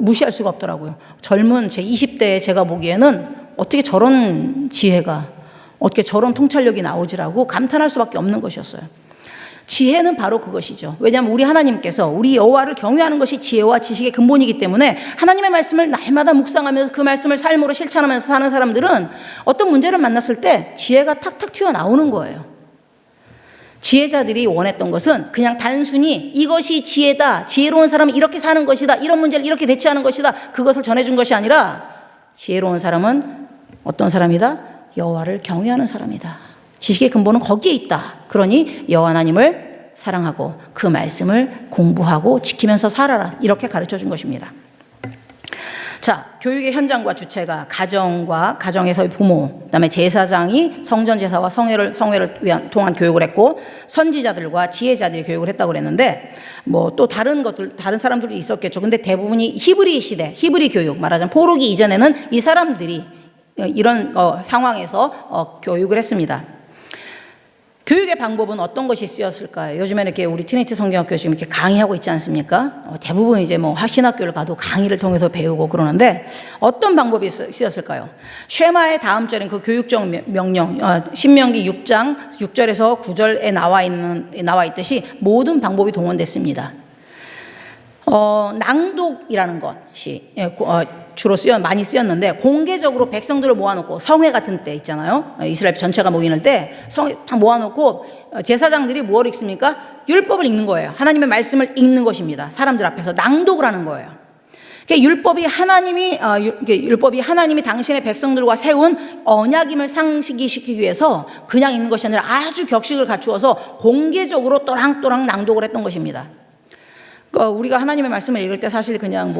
무시할 수가 없더라고요. 젊은 제 20대에 제가 보기에는 어떻게 저런 지혜가, 어떻게 저런 통찰력이 나오지라고 감탄할 수밖에 없는 것이었어요. 지혜는 바로 그것이죠. 왜냐하면 우리 하나님께서 우리 여호와를 경외하는 것이 지혜와 지식의 근본이기 때문에 하나님의 말씀을 날마다 묵상하면서 그 말씀을 삶으로 실천하면서 사는 사람들은 어떤 문제를 만났을 때 지혜가 탁탁 튀어나오는 거예요. 지혜자들이 원했던 것은 그냥 단순히 이것이 지혜다, 지혜로운 사람은 이렇게 사는 것이다, 이런 문제를 이렇게 대처하는 것이다, 그것을 전해준 것이 아니라 지혜로운 사람은 어떤 사람이다? 여호와를 경외하는 사람이다. 지식의 근본은 거기에 있다. 그러니 여호와 하나님을 사랑하고 그 말씀을 공부하고 지키면서 살아라. 이렇게 가르쳐 준 것입니다. 자, 교육의 현장과 주체가 가정과 가정에서의 부모, 그다음에 제사장이 성전 제사와 성회를 위한 통한 교육을 했고, 선지자들과 지혜자들이 교육을 했다고 그랬는데, 뭐 또 다른 사람들도 있었겠죠. 근데 대부분이 히브리 시대, 히브리 교육, 말하자면 포로기 이전에는 이 사람들이 이런 상황에서 교육을 했습니다. 교육의 방법은 어떤 것이 쓰였을까요? 요즘에는 이렇게 우리 트리니티 성경학교 지금 이렇게 강의하고 있지 않습니까? 대부분 이제 뭐 신학교를 가도 강의를 통해서 배우고 그러는데 어떤 방법이 쓰였을까요? 쉐마의 다음 절인 그 교육적 명령, 신명기 6장 6절에서 9절에 나와 있듯이 모든 방법이 동원됐습니다. 낭독이라는 것이 주로 많이 쓰였는데, 공개적으로 백성들을 모아놓고 성회 같은 때 있잖아요. 이스라엘 전체가 모이는 때 성회 다 모아놓고 제사장들이 뭘 읽습니까? 율법을 읽는 거예요. 하나님의 말씀을 읽는 것입니다. 사람들 앞에서 낭독을 하는 거예요. 율법이 하나님이 당신의 백성들과 세운 언약임을 상기시키기 위해서 그냥 읽는 것이 아니라 아주 격식을 갖추어서 공개적으로 또랑또랑 낭독을 했던 것입니다. 우리가 하나님의 말씀을 읽을 때 사실 그냥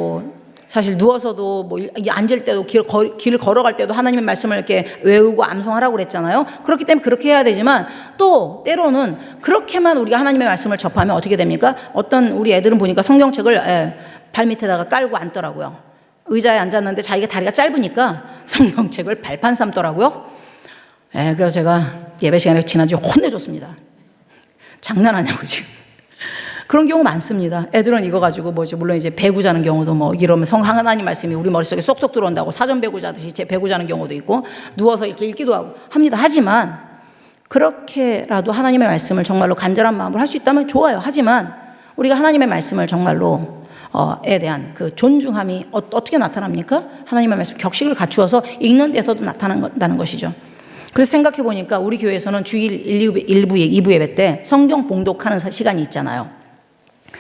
사실 누워서도 앉을 때도 길을 걸어갈 때도 하나님의 말씀을 이렇게 외우고 암송하라고 그랬잖아요. 그렇기 때문에 그렇게 해야 되지만 또 때로는 그렇게만 우리가 하나님의 말씀을 접하면 어떻게 됩니까? 어떤 우리 애들은 보니까 성경책을 발 밑에다가 깔고 앉더라고요. 의자에 앉았는데 자기가 다리가 짧으니까 성경책을 발판 삼더라고요. 그래서 제가 예배 시간에 지난주에 혼내줬습니다. 장난하냐고 지금. 그런 경우 많습니다. 애들은 이거 가지고 물론 이제 배구 자는 경우도 이러면 하나님 말씀이 우리 머릿속에 쏙쏙 들어온다고 사전 배구 자듯이 배구 자는 경우도 있고, 누워서 이렇게 읽기도 하고 합니다. 하지만 그렇게라도 하나님의 말씀을 정말로 간절한 마음으로 할 수 있다면 좋아요. 하지만 우리가 하나님의 말씀을 정말로 에 대한 그 존중함이 어떻게 나타납니까? 하나님의 말씀 격식을 갖추어서 읽는 데서도 나타난다는 것이죠. 그래서 생각해 보니까 우리 교회에서는 주일 1부, 2부 예배 때 성경 봉독하는 시간이 있잖아요.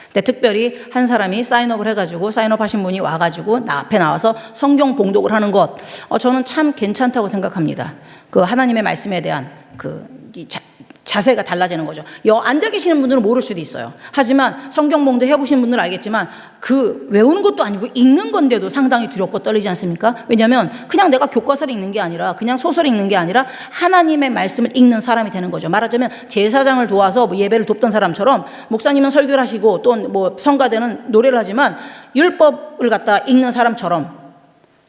근데 특별히 한 사람이 사인업을 해가지고, 사인업 하신 분이 와가지고 앞에 나와서 성경 봉독을 하는 것, 저는 참 괜찮다고 생각합니다. 그 하나님의 말씀에 대한 자세가 달라지는 거죠. 앉아 계시는 분들은 모를 수도 있어요. 하지만 성경 봉독 해보시는 분들은 알겠지만 그 외우는 것도 아니고 읽는 건데도 상당히 두렵고 떨리지 않습니까? 왜냐하면 그냥 내가 교과서를 읽는 게 아니라, 그냥 소설을 읽는 게 아니라 하나님의 말씀을 읽는 사람이 되는 거죠. 말하자면 제사장을 도와서 예배를 돕던 사람처럼, 목사님은 설교를 하시고 또 성가대는 노래를 하지만 율법을 갖다 읽는 사람처럼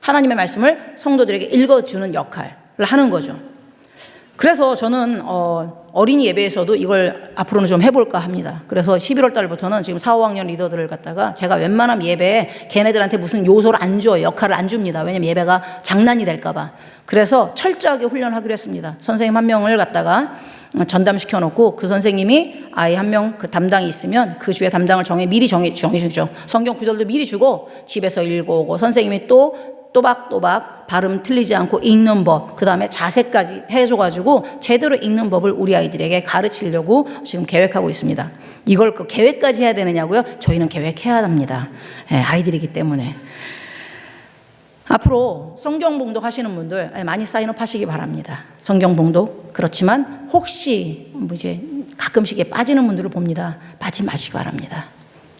하나님의 말씀을 성도들에게 읽어주는 역할을 하는 거죠. 그래서 저는 어린이 예배에서도 이걸 앞으로는 좀 해볼까 합니다. 그래서 11월 달부터는 지금 4, 5학년 리더들을 갖다가 제가 웬만하면 예배에 걔네들한테 무슨 요소를 안 줘요. 역할을 안 줍니다. 왜냐면 예배가 장난이 될까 봐. 그래서 철저하게 훈련하기로 했습니다. 선생님 한 명을 갖다가 전담시켜 놓고, 그 선생님이 아이 한 명 그 담당이 있으면 그 주의 담당을 미리 정해주죠. 성경 구절도 미리 주고 집에서 읽어오고, 선생님이 또 또박또박 발음 틀리지 않고 읽는 법, 그 다음에 자세까지 해줘가지고 제대로 읽는 법을 우리 아이들에게 가르치려고 지금 계획하고 있습니다. 이걸 계획까지 해야 되느냐고요? 저희는 계획해야 합니다. 아이들이기 때문에. 앞으로 성경 봉독 하시는 분들 많이 사인업 하시기 바랍니다. 성경 봉독. 그렇지만 혹시 이제 가끔씩 빠지는 분들을 봅니다. 빠지지 마시기 바랍니다.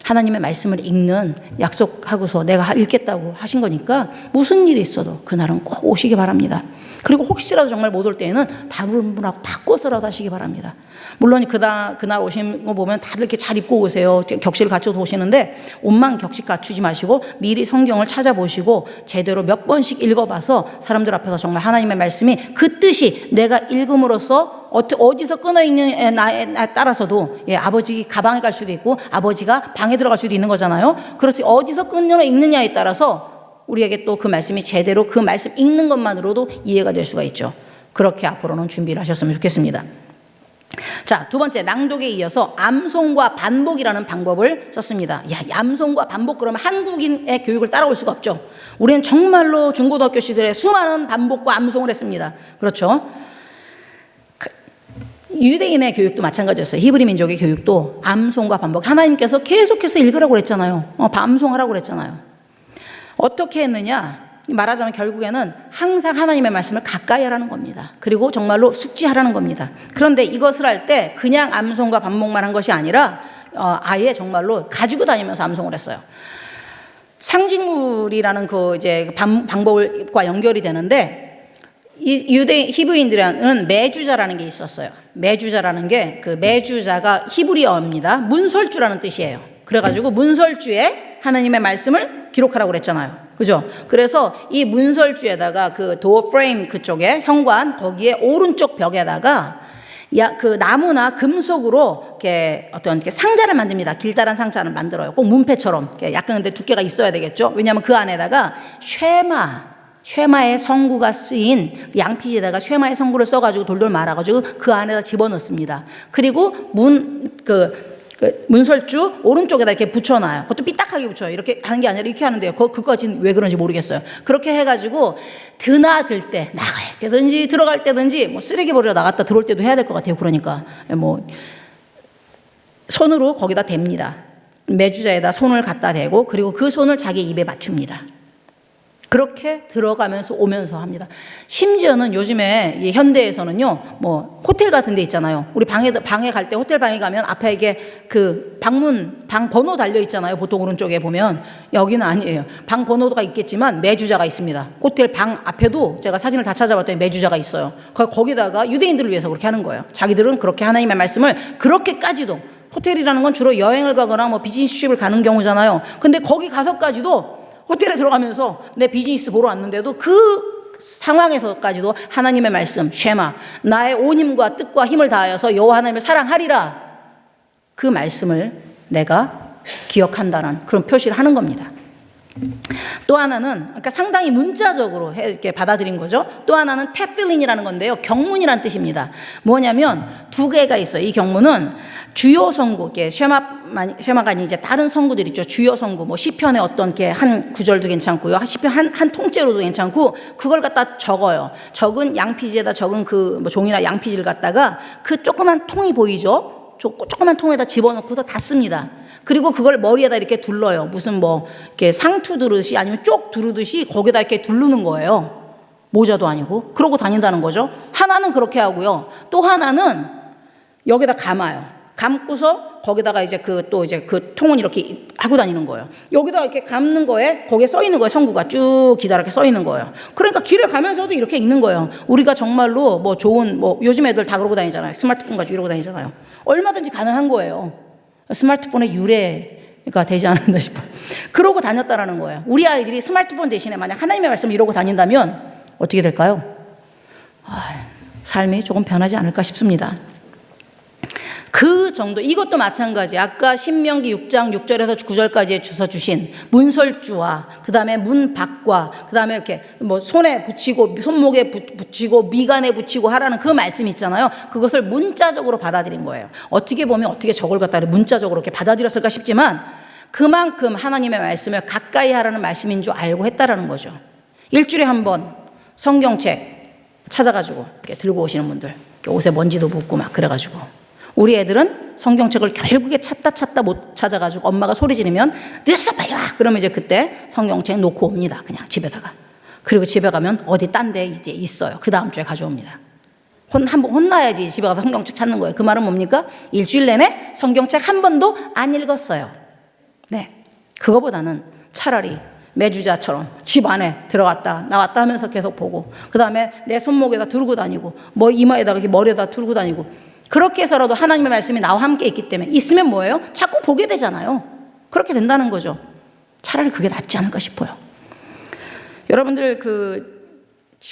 하나님의 말씀을 읽는 약속하고서 내가 읽겠다고 하신 거니까 무슨 일이 있어도 그날은 꼭 오시기 바랍니다. 그리고 혹시라도 정말 못 올 때에는 다른 분하고 바꿔서라도 하시기 바랍니다. 물론 그날 오신 거 보면 다들 이렇게 잘 입고 오세요. 격식을 갖춰서 오시는데 옷만 격식 갖추지 마시고 미리 성경을 찾아보시고 제대로 몇 번씩 읽어봐서 사람들 앞에서 정말 하나님의 말씀이 그 뜻이 내가 읽음으로써 어디서 끊어 읽는 나에 따라서도 아버지 가방에 갈 수도 있고 아버지가 방에 들어갈 수도 있는 거잖아요. 그렇지, 어디서 끊어 읽느냐에 따라서 우리에게 또 그 말씀이 제대로 그 말씀 읽는 것만으로도 이해가 될 수가 있죠. 그렇게 앞으로는 준비를 하셨으면 좋겠습니다. 자, 두 번째, 낭독에 이어서 암송과 반복이라는 방법을 썼습니다. 야, 암송과 반복 그러면 한국인의 교육을 따라올 수가 없죠. 우리는 정말로 중고등학교 시절에 수많은 반복과 암송을 했습니다. 그렇죠? 유대인의 교육도 마찬가지였어요. 히브리 민족의 교육도 암송과 반복. 하나님께서 계속해서 읽으라고 그랬잖아요. 암송하라고 그랬잖아요. 어떻게 했느냐? 말하자면 결국에는 항상 하나님의 말씀을 가까이 하라는 겁니다. 그리고 정말로 숙지하라는 겁니다. 그런데 이것을 할 때 그냥 암송과 반복만 한 것이 아니라 아예 정말로 가지고 다니면서 암송을 했어요. 상징물이라는 그 이제 방법과 연결이 되는데, 이 히브리인들은 매주자라는 게 있었어요. 매주자라는 게, 그 매주자가 히브리어입니다. 문설주라는 뜻이에요. 그래가지고 문설주에 하나님의 말씀을 기록하라고 그랬잖아요. 그죠? 그래서 이 문설주에다가 그 도어 프레임 그쪽에 현관 거기에 오른쪽 벽에다가 그 나무나 금속으로 이렇게 어떤 이렇게 상자를 만듭니다. 길다란 상자를 만들어요. 꼭 문패처럼 약간 근데 두께가 있어야 되겠죠. 왜냐하면 그 안에다가 쉐마의 성구가 쓰인 양피지에다가 쉐마의 성구를 써가지고 돌돌 말아가지고 그 안에다 집어넣습니다. 그리고 문설주 오른쪽에다 이렇게 붙여놔요. 그것도 삐딱하게 붙여요. 이렇게 하는 게 아니라 이렇게 하는데요. 그거까지는 왜 그런지 모르겠어요. 그렇게 해가지고 드나들 때, 나갈 때든지 들어갈 때든지 뭐 쓰레기 버리러 나갔다 들어올 때도 해야 될 것 같아요. 그러니까 뭐 손으로 거기다 댑니다. 매주자에다 손을 갖다 대고 그리고 그 손을 자기 입에 맞춥니다. 그렇게 들어가면서 오면서 합니다. 심지어는 요즘에 이 현대에서는요, 뭐 호텔 같은 데 있잖아요. 우리 방에 갈 때 호텔 방에 가면 앞에 이게 그 방 번호 달려 있잖아요. 보통 오른쪽에 보면. 여기는 아니에요. 방 번호가 있겠지만 매주자가 있습니다. 호텔 방 앞에도 제가 사진을 다 찾아봤더니 매주자가 있어요. 거기다가 유대인들을 위해서 그렇게 하는 거예요. 자기들은 그렇게 하나님의 말씀을 그렇게까지도, 호텔이라는 건 주로 여행을 가거나 뭐 비즈니스십을 가는 경우잖아요. 근데 거기 가서까지도 호텔에 들어가면서 내 비즈니스 보러 왔는데도 그 상황에서까지도 하나님의 말씀, 쉐마, 나의 온 힘과 뜻과 힘을 다하여서 여호와 하나님을 사랑하리라, 그 말씀을 내가 기억한다는 그런 표시를 하는 겁니다. 또 하나는 그러니까 상당히 문자적으로 이렇게 받아들인 거죠. 또 하나는 테필린이라는 건데요, 경문이라는 뜻입니다. 뭐냐면 두 개가 있어요. 이 경문은 주요 성구, 쉐마가 아닌 이제 다른 성구들 있죠. 주요 성구, 뭐 시편의 어떤 게 한 구절도 괜찮고요, 시편 한 통째로도 괜찮고, 그걸 갖다 적어요. 적은 양피지에다 적은 그 뭐 종이나 양피지를 갖다가 그 조그만 통이 보이죠? 조그만 통에다 집어넣고서 닫습니다. 그리고 그걸 머리에다 이렇게 둘러요. 무슨 뭐 이렇게 상투 두르듯이 아니면 쪽 두르듯이 거기다 이렇게 두르는 거예요. 모자도 아니고. 그러고 다닌다는 거죠. 하나는 그렇게 하고요. 또 하나는 여기다 감아요. 감고서 거기다가 이제 그 통은 이렇게 하고 다니는 거예요. 여기다 이렇게 감는 거에 거기에 써 있는 거예요. 성구가 쭉 기다랗게 써 있는 거예요. 그러니까 길을 가면서도 이렇게 읽는 거예요. 우리가 정말로 뭐 좋은 뭐 요즘 애들 다 그러고 다니잖아요. 스마트폰 가지고 이러고 다니잖아요. 얼마든지 가능한 거예요. 스마트폰의 유래가 되지 않았나 싶어요. 그러고 다녔다라는 거예요. 우리 아이들이 스마트폰 대신에 만약 하나님의 말씀을 이러고 다닌다면 어떻게 될까요? 삶이 조금 변하지 않을까 싶습니다. 그 정도, 이것도 마찬가지. 아까 신명기 6장 6절에서 9절까지에 주서 주신 문설주와 그 다음에 문박과 그 다음에 이렇게 뭐 손에 붙이고 손목에 붙이고 미간에 붙이고 하라는 그 말씀 있잖아요. 그것을 문자적으로 받아들인 거예요. 어떻게 보면 어떻게 저걸 갖다 문자적으로 이렇게 받아들였을까 싶지만 그만큼 하나님의 말씀을 가까이 하라는 말씀인 줄 알고 했다라는 거죠. 일주일에 한 번 성경책 찾아가지고 이렇게 들고 오시는 분들, 옷에 먼지도 묻고 막 그래가지고, 우리 애들은 성경책을 결국에 찾다 못 찾아가지고 엄마가 소리 지르면 늦었어 빨리 와, 그러면 이제 그때 성경책 놓고 옵니다. 그냥 집에다가. 그리고 집에 가면 어디 딴 데 이제 있어요. 그 다음 주에 가져옵니다. 한번 혼나야지 집에 가서 성경책 찾는 거예요. 그 말은 뭡니까? 일주일 내내 성경책 한 번도 안 읽었어요. 네, 그거보다는 차라리 매주자처럼 집 안에 들어갔다 나왔다 하면서 계속 보고, 그 다음에 내 손목에다 두르고 다니고 뭐 이마에다가 머리에다 두르고 다니고, 그렇게 해서라도 하나님의 말씀이 나와 함께 있기 때문에 있으면 뭐예요? 자꾸 보게 되잖아요. 그렇게 된다는 거죠. 차라리 그게 낫지 않을까 싶어요. 여러분들 그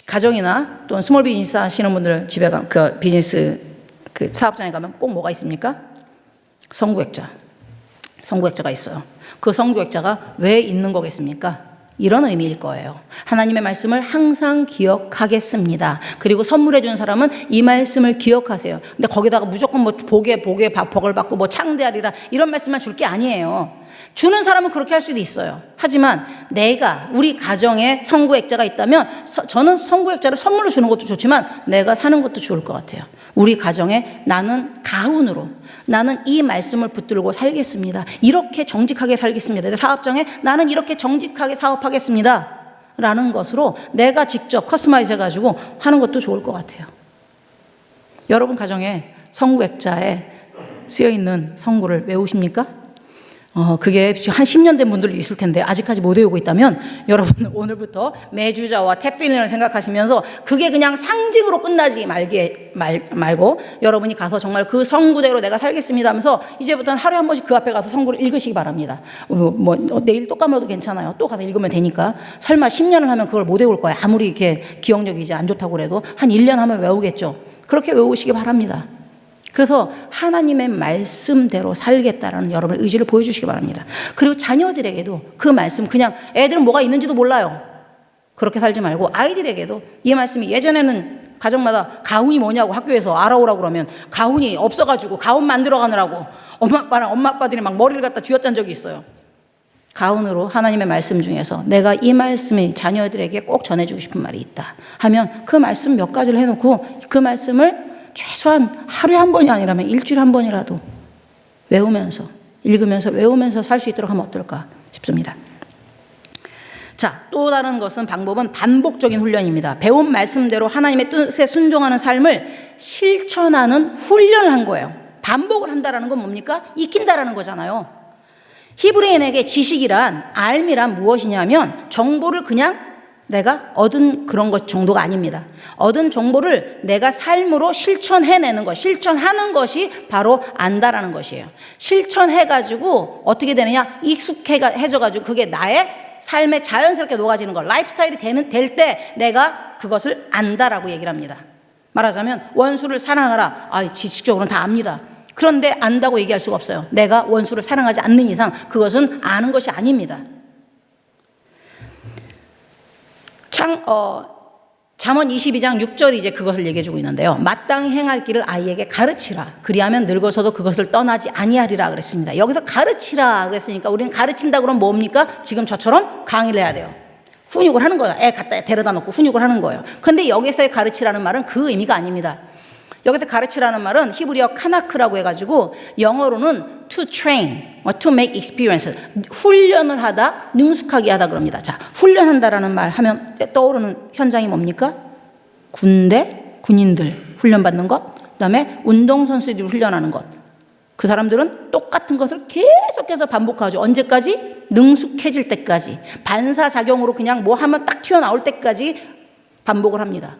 가정이나 또는 스몰 비즈니스 하시는 분들 집에 가면 그 비즈니스 그 사업장에 가면 꼭 뭐가 있습니까? 성구액자가 있어요. 그 성구액자가 왜 있는 거겠습니까? 이런 의미일 거예요. 하나님의 말씀을 항상 기억하겠습니다. 그리고 선물해 준 사람은 이 말씀을 기억하세요. 근데 거기다가 무조건 뭐 복에 복을 받고 뭐 창대하리라 이런 말씀만 줄 게 아니에요. 주는 사람은 그렇게 할 수도 있어요. 하지만 내가 우리 가정에 선구액자가 있다면 저는 선구액자를 선물로 주는 것도 좋지만 내가 사는 것도 좋을 것 같아요. 우리 가정에 나는 가훈으로 나는 이 말씀을 붙들고 살겠습니다. 이렇게 정직하게 살겠습니다. 내 사업장에 나는 이렇게 정직하게 사업하겠습니다. 라는 것으로 내가 직접 커스터마이즈 해가지고 하는 것도 좋을 것 같아요. 여러분 가정에 선구액자에 쓰여있는 선구를 외우십니까? 그게 한 10년 된 분들도 있을 텐데 아직까지 못 외우고 있다면 여러분 오늘부터 매주자와 탭필링을 생각하시면서 그게 그냥 상징으로 끝나지 말고 여러분이 가서 정말 그 선구대로 내가 살겠습니다 하면서 이제부터는 하루에 한 번씩 그 앞에 가서 선구를 읽으시기 바랍니다. 내일 또 까먹어도 괜찮아요. 또 가서 읽으면 되니까. 설마 10년을 하면 그걸 못 외울 거야. 아무리 이렇게 기억력이 이제 안 좋다고 그래도 한 1년 하면 외우겠죠. 그렇게 외우시기 바랍니다. 그래서 하나님의 말씀대로 살겠다라는 여러분의 의지를 보여주시기 바랍니다. 그리고 자녀들에게도 그 말씀, 그냥 애들은 뭐가 있는지도 몰라요. 그렇게 살지 말고 아이들에게도 이 말씀이, 예전에는 가정마다 가훈이 뭐냐고 학교에서 알아오라고 그러면 가훈이 없어가지고 가훈 만들어 가느라고 엄마 아빠들이 막 머리를 갖다 쥐어짠 적이 있어요. 가훈으로 하나님의 말씀 중에서 내가 이 말씀이 자녀들에게 꼭 전해주고 싶은 말이 있다 하면 그 말씀 몇 가지를 해놓고 그 말씀을 최소한 하루에 한 번이 아니라면 일주일에 한 번이라도 외우면서 읽으면서 외우면서 살 수 있도록 하면 어떨까 싶습니다. 자, 또 다른 방법은 반복적인 훈련입니다. 배운 말씀대로 하나님의 뜻에 순종하는 삶을 실천하는 훈련을 한 거예요. 반복을 한다라는 건 뭡니까? 익힌다라는 거잖아요. 히브리인에게 지식이란, 알미란 무엇이냐면 정보를 그냥 내가 얻은 그런 것 정도가 아닙니다. 얻은 정보를 내가 삶으로 실천해내는 것, 실천하는 것이 바로 안다라는 것이에요. 실천해가지고 어떻게 되느냐? 익숙해져가지고 그게 나의 삶에 자연스럽게 녹아지는 것, 라이프스타일이 될 때 내가 그것을 안다라고 얘기를 합니다. 말하자면 원수를 사랑하라. 지식적으로는 다 압니다. 그런데 안다고 얘기할 수가 없어요. 내가 원수를 사랑하지 않는 이상 그것은 아는 것이 아닙니다. 잠언 22장 6절이 이제 그것을 얘기해주고 있는데요. 마땅히 행할 길을 아이에게 가르치라. 그리하면 늙어서도 그것을 떠나지 아니하리라 그랬습니다. 여기서 가르치라 그랬으니까 우리는 가르친다 그러면 뭡니까? 지금 저처럼 강의를 해야 돼요. 훈육을 하는 거예요. 애 갖다 데려다 놓고 훈육을 하는 거예요. 근데 여기서의 가르치라는 말은 그 의미가 아닙니다. 여기서 가르치라는 말은 히브리어 카나크라고 해가지고 영어로는 to train, to make experience, 훈련을 하다, 능숙하게 하다 그럽니다. 자, 훈련한다라는 말 하면 떠오르는 현장이 뭡니까? 군인들 훈련받는 것, 그 다음에 운동선수들이 훈련하는 것. 그 사람들은 똑같은 것을 계속해서 반복하죠. 언제까지? 능숙해질 때까지. 반사작용으로 그냥 뭐 하면 딱 튀어나올 때까지 반복을 합니다.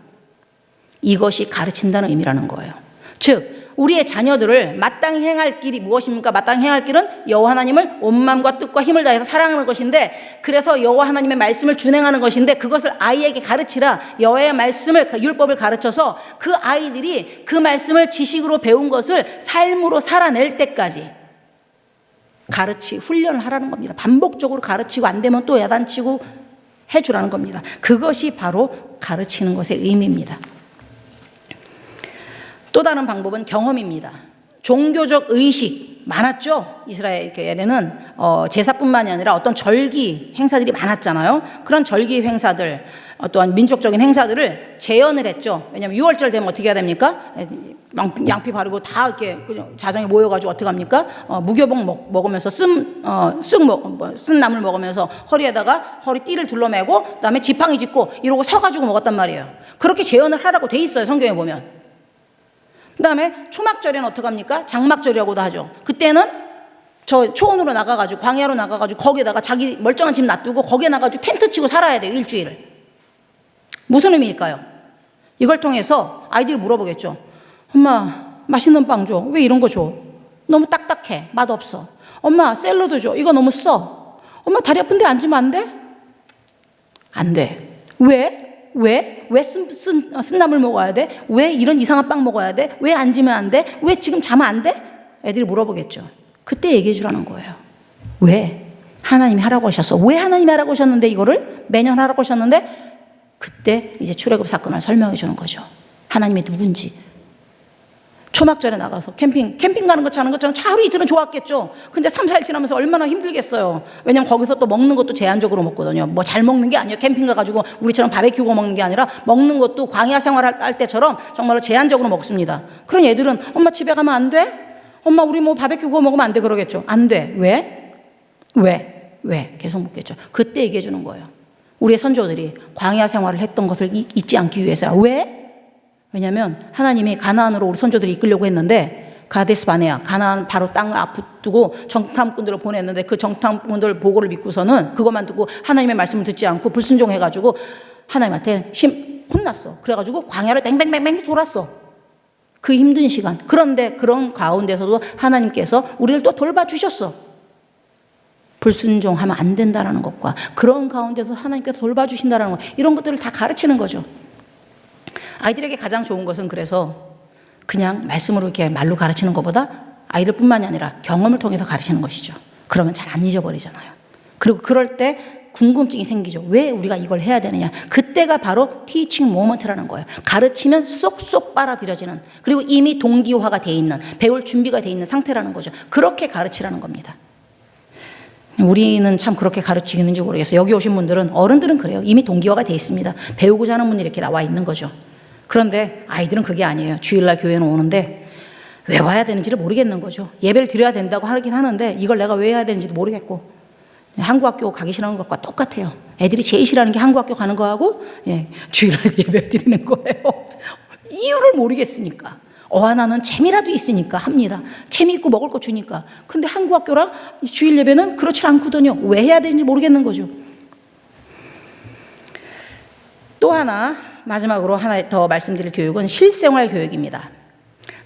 이것이 가르친다는 의미라는 거예요. 즉 우리의 자녀들을 마땅히 행할 길이 무엇입니까? 마땅히 행할 길은 여호와 하나님을 온 마음과 뜻과 힘을 다해서 사랑하는 것인데, 그래서 여호와 하나님의 말씀을 준행하는 것인데, 그것을 아이에게 가르치라. 여호와의 말씀을, 율법을 가르쳐서 그 아이들이 그 말씀을 지식으로 배운 것을 삶으로 살아낼 때까지 훈련을 하라는 겁니다. 반복적으로 가르치고 안 되면 또 야단치고 해주라는 겁니다. 그것이 바로 가르치는 것의 의미입니다. 또 다른 방법은 경험입니다. 종교적 의식 많았죠. 이스라엘에는 제사뿐만이 아니라 어떤 절기 행사들이 많았잖아요. 그런 절기 행사들, 또한 민족적인 행사들을 재현을 했죠. 왜냐하면 6월절 되면 어떻게 해야 됩니까? 양피 바르고 다 이렇게 자정에 모여가지고 어떻게 합니까? 무교복 먹으면서 쓴 나물 먹으면서 허리에다가 허리띠를 둘러매고 그다음에 지팡이 짚고 이러고 서가지고 먹었단 말이에요. 그렇게 재현을 하라고 돼 있어요. 성경에 보면. 그 다음에 초막절에는 어떡합니까? 장막절이라고도 하죠. 그때는 저 초원으로 나가가지고 광야로 나가가지고 거기에다가 자기 멀쩡한 집 놔두고 거기에 나가가지고 텐트 치고 살아야 돼요. 일주일을. 무슨 의미일까요? 이걸 통해서 아이들이 물어보겠죠. 엄마 맛있는 빵 줘. 왜 이런 거 줘? 너무 딱딱해. 맛없어. 엄마 샐러드 줘. 이거 너무 써. 엄마 다리 아픈데 앉으면 안 돼? 안 돼. 왜 쓴 나물 먹어야 돼? 왜 이런 이상한 빵 먹어야 돼? 왜 앉으면 안 돼? 왜 지금 자면 안 돼? 애들이 물어보겠죠. 그때 얘기해 주라는 거예요. 왜? 하나님이 하라고 하셨어. 왜 하나님이 하라고 하셨는데 이거를 매년 하라고 하셨는데 그때 이제 출애굽 사건을 설명해 주는 거죠. 하나님이 누군지. 초막절에 나가서 캠핑 가는 것처럼 하루 이틀은 좋았겠죠. 근데 3, 4일 지나면서 얼마나 힘들겠어요. 왜냐면 거기서 또 먹는 것도 제한적으로 먹거든요. 뭐 잘 먹는 게 아니에요. 캠핑 가가지고 우리처럼 바베큐 구워 먹는 게 아니라 먹는 것도 광야 생활할 때처럼 정말로 제한적으로 먹습니다. 그런 애들은 엄마 집에 가면 안 돼? 엄마 우리 뭐 바베큐 구워 먹으면 안 돼? 그러겠죠. 안 돼. 왜? 계속 묻겠죠. 그때 얘기해 주는 거예요. 우리의 선조들이 광야 생활을 했던 것을 잊지 않기 위해서야. 왜? 왜냐하면 하나님이 가나안으로 우리 선조들이 이끌려고 했는데 가데스 바네아 가나안 바로 땅을 앞두고 정탐꾼들을 보냈는데 그 정탐꾼들 보고를 믿고서는 그것만 듣고 하나님의 말씀을 듣지 않고 불순종해가지고 하나님한테 혼났어. 그래가지고 광야를 뱅뱅뱅뱅 돌았어. 그 힘든 시간. 그런데 그런 가운데서도 하나님께서 우리를 또 돌봐주셨어. 불순종하면 안 된다는 것과 그런 가운데서 하나님께서 돌봐주신다는 것, 이런 것들을 다 가르치는 거죠. 아이들에게 가장 좋은 것은 그래서 그냥 말씀으로 이렇게 말로 가르치는 것보다 아이들뿐만이 아니라 경험을 통해서 가르치는 것이죠. 그러면 잘 안 잊어버리잖아요. 그리고 그럴 때 궁금증이 생기죠. 왜 우리가 이걸 해야 되느냐. 그때가 바로 티칭 모먼트라는 거예요. 가르치면 쏙쏙 빨아들여지는, 그리고 이미 동기화가 돼 있는, 배울 준비가 돼 있는 상태라는 거죠. 그렇게 가르치라는 겁니다. 우리는 참 그렇게 가르치는지 모르겠어요. 여기 오신 분들은, 어른들은 그래요. 이미 동기화가 돼 있습니다. 배우고자 하는 분이 이렇게 나와 있는 거죠. 그런데 아이들은 그게 아니에요. 주일날 교회는 오는데 왜 와야 되는지를 모르겠는 거죠. 예배를 드려야 된다고 하긴 하는데 이걸 내가 왜 해야 되는지도 모르겠고, 한국학교 가기 싫어하는 것과 똑같아요. 애들이 제일 싫어하는 게 한국학교 가는 거하고 주일날 예배 드리는 거예요. 이유를 모르겠으니까. 하나는 재미라도 있으니까 합니다. 재미있고 먹을 거 주니까. 근데 한국학교랑 주일 예배는 그렇지 않거든요. 왜 해야 되는지 모르겠는 거죠. 또 하나, 마지막으로 하나 더 말씀드릴 교육은 실생활 교육입니다.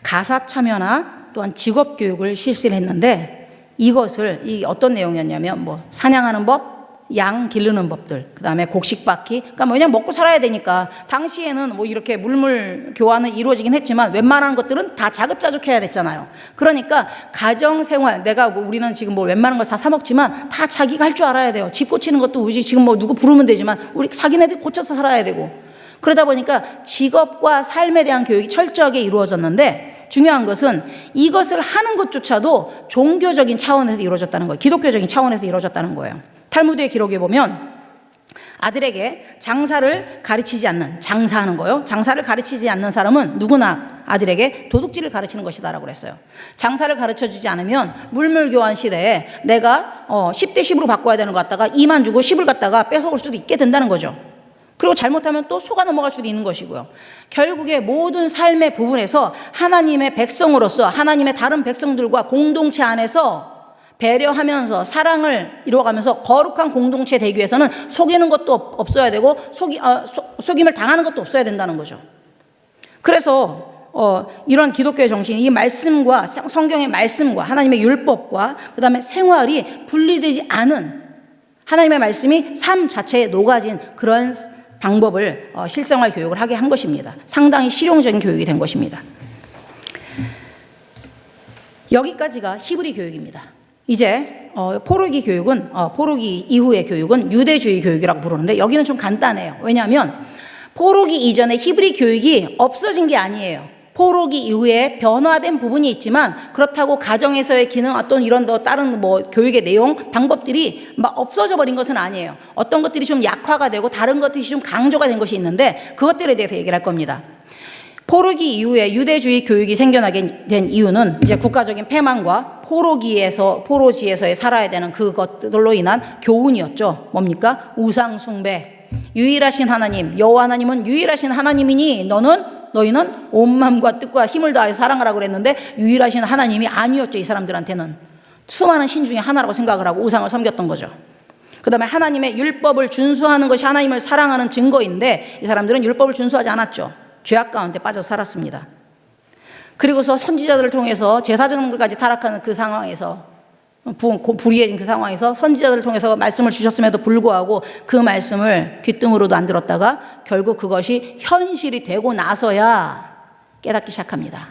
가사 참여나 또한 직업 교육을 실시를 했는데, 이것을 어떤 내용이었냐면 사냥하는 법, 양 기르는 법들, 그 다음에 곡식박기. 그러니까 왜냐면 먹고 살아야 되니까. 당시에는 이렇게 물물 교환은 이루어지긴 했지만 웬만한 것들은 다 자급자족해야 됐잖아요. 그러니까 가정생활, 우리는 지금 웬만한 걸 다 사 먹지만 다 자기가 할 줄 알아야 돼요. 집 고치는 것도 우리 지금 누구 부르면 되지만 우리 자기네들 고쳐서 살아야 되고. 그러다 보니까 직업과 삶에 대한 교육이 철저하게 이루어졌는데, 중요한 것은 이것을 하는 것조차도 종교적인 차원에서 이루어졌다는 거예요. 기독교적인 차원에서 이루어졌다는 거예요. 탈무드의 기록에 보면 아들에게 장사를 가르치지 않는, 장사하는 거요. 장사를 가르치지 않는 사람은 누구나 아들에게 도둑질을 가르치는 것이다라고 그랬어요. 장사를 가르쳐주지 않으면 물물교환 시대에 내가 10대 10으로 바꿔야 되는 것 같다가 2만 주고 10을 갖다가 뺏어올 수도 있게 된다는 거죠. 그리고 잘못하면 또 속아 넘어갈 수도 있는 것이고요. 결국에 모든 삶의 부분에서 하나님의 백성으로서 하나님의 다른 백성들과 공동체 안에서 배려하면서 사랑을 이루어가면서 거룩한 공동체 되기 위해서는 속이는 것도 없어야 되고 속임을 당하는 것도 없어야 된다는 거죠. 그래서 이런 기독교의 정신이 이 말씀과 성경의 말씀과 하나님의 율법과 그 다음에 생활이 분리되지 않은, 하나님의 말씀이 삶 자체에 녹아진 그런 방법을 실생활 교육을 하게 한 것입니다. 상당히 실용적인 교육이 된 것입니다. 여기까지가 히브리 교육입니다. 이제 포로기 교육은, 포로기 이후의 교육은 유대주의 교육이라고 부르는데, 여기는 좀 간단해요. 왜냐하면 포로기 이전에 히브리 교육이 없어진 게 아니에요. 포로기 이후에 변화된 부분이 있지만 그렇다고 가정에서의 기능, 어떤 이런 다른 교육의 내용, 방법들이 막 없어져 버린 것은 아니에요. 어떤 것들이 좀 약화가 되고 다른 것들이 좀 강조가 된 것이 있는데 그것들에 대해서 얘기를 할 겁니다. 포로기 이후에 유대주의 교육이 생겨나게 된 이유는 이제 국가적인 패망과 포로지에서의 살아야 되는 그것들로 인한 교훈이었죠. 뭡니까? 우상 숭배. 유일하신 하나님, 여호와 하나님은 유일하신 하나님이니 너희는 온 마음과 뜻과 힘을 다해서 사랑하라고 그랬는데 유일하신 하나님이 아니었죠. 이 사람들한테는 수많은 신 중에 하나라고 생각을 하고 우상을 섬겼던 거죠. 그 다음에 하나님의 율법을 준수하는 것이 하나님을 사랑하는 증거인데 이 사람들은 율법을 준수하지 않았죠. 죄악 가운데 빠져 살았습니다. 그리고서 선지자들을 통해서 제사장들까지 타락하는 그 상황에서, 불의해진 그 상황에서 선지자들을 통해서 말씀을 주셨음에도 불구하고 그 말씀을 귓등으로도 안 들었다가 결국 그것이 현실이 되고 나서야 깨닫기 시작합니다.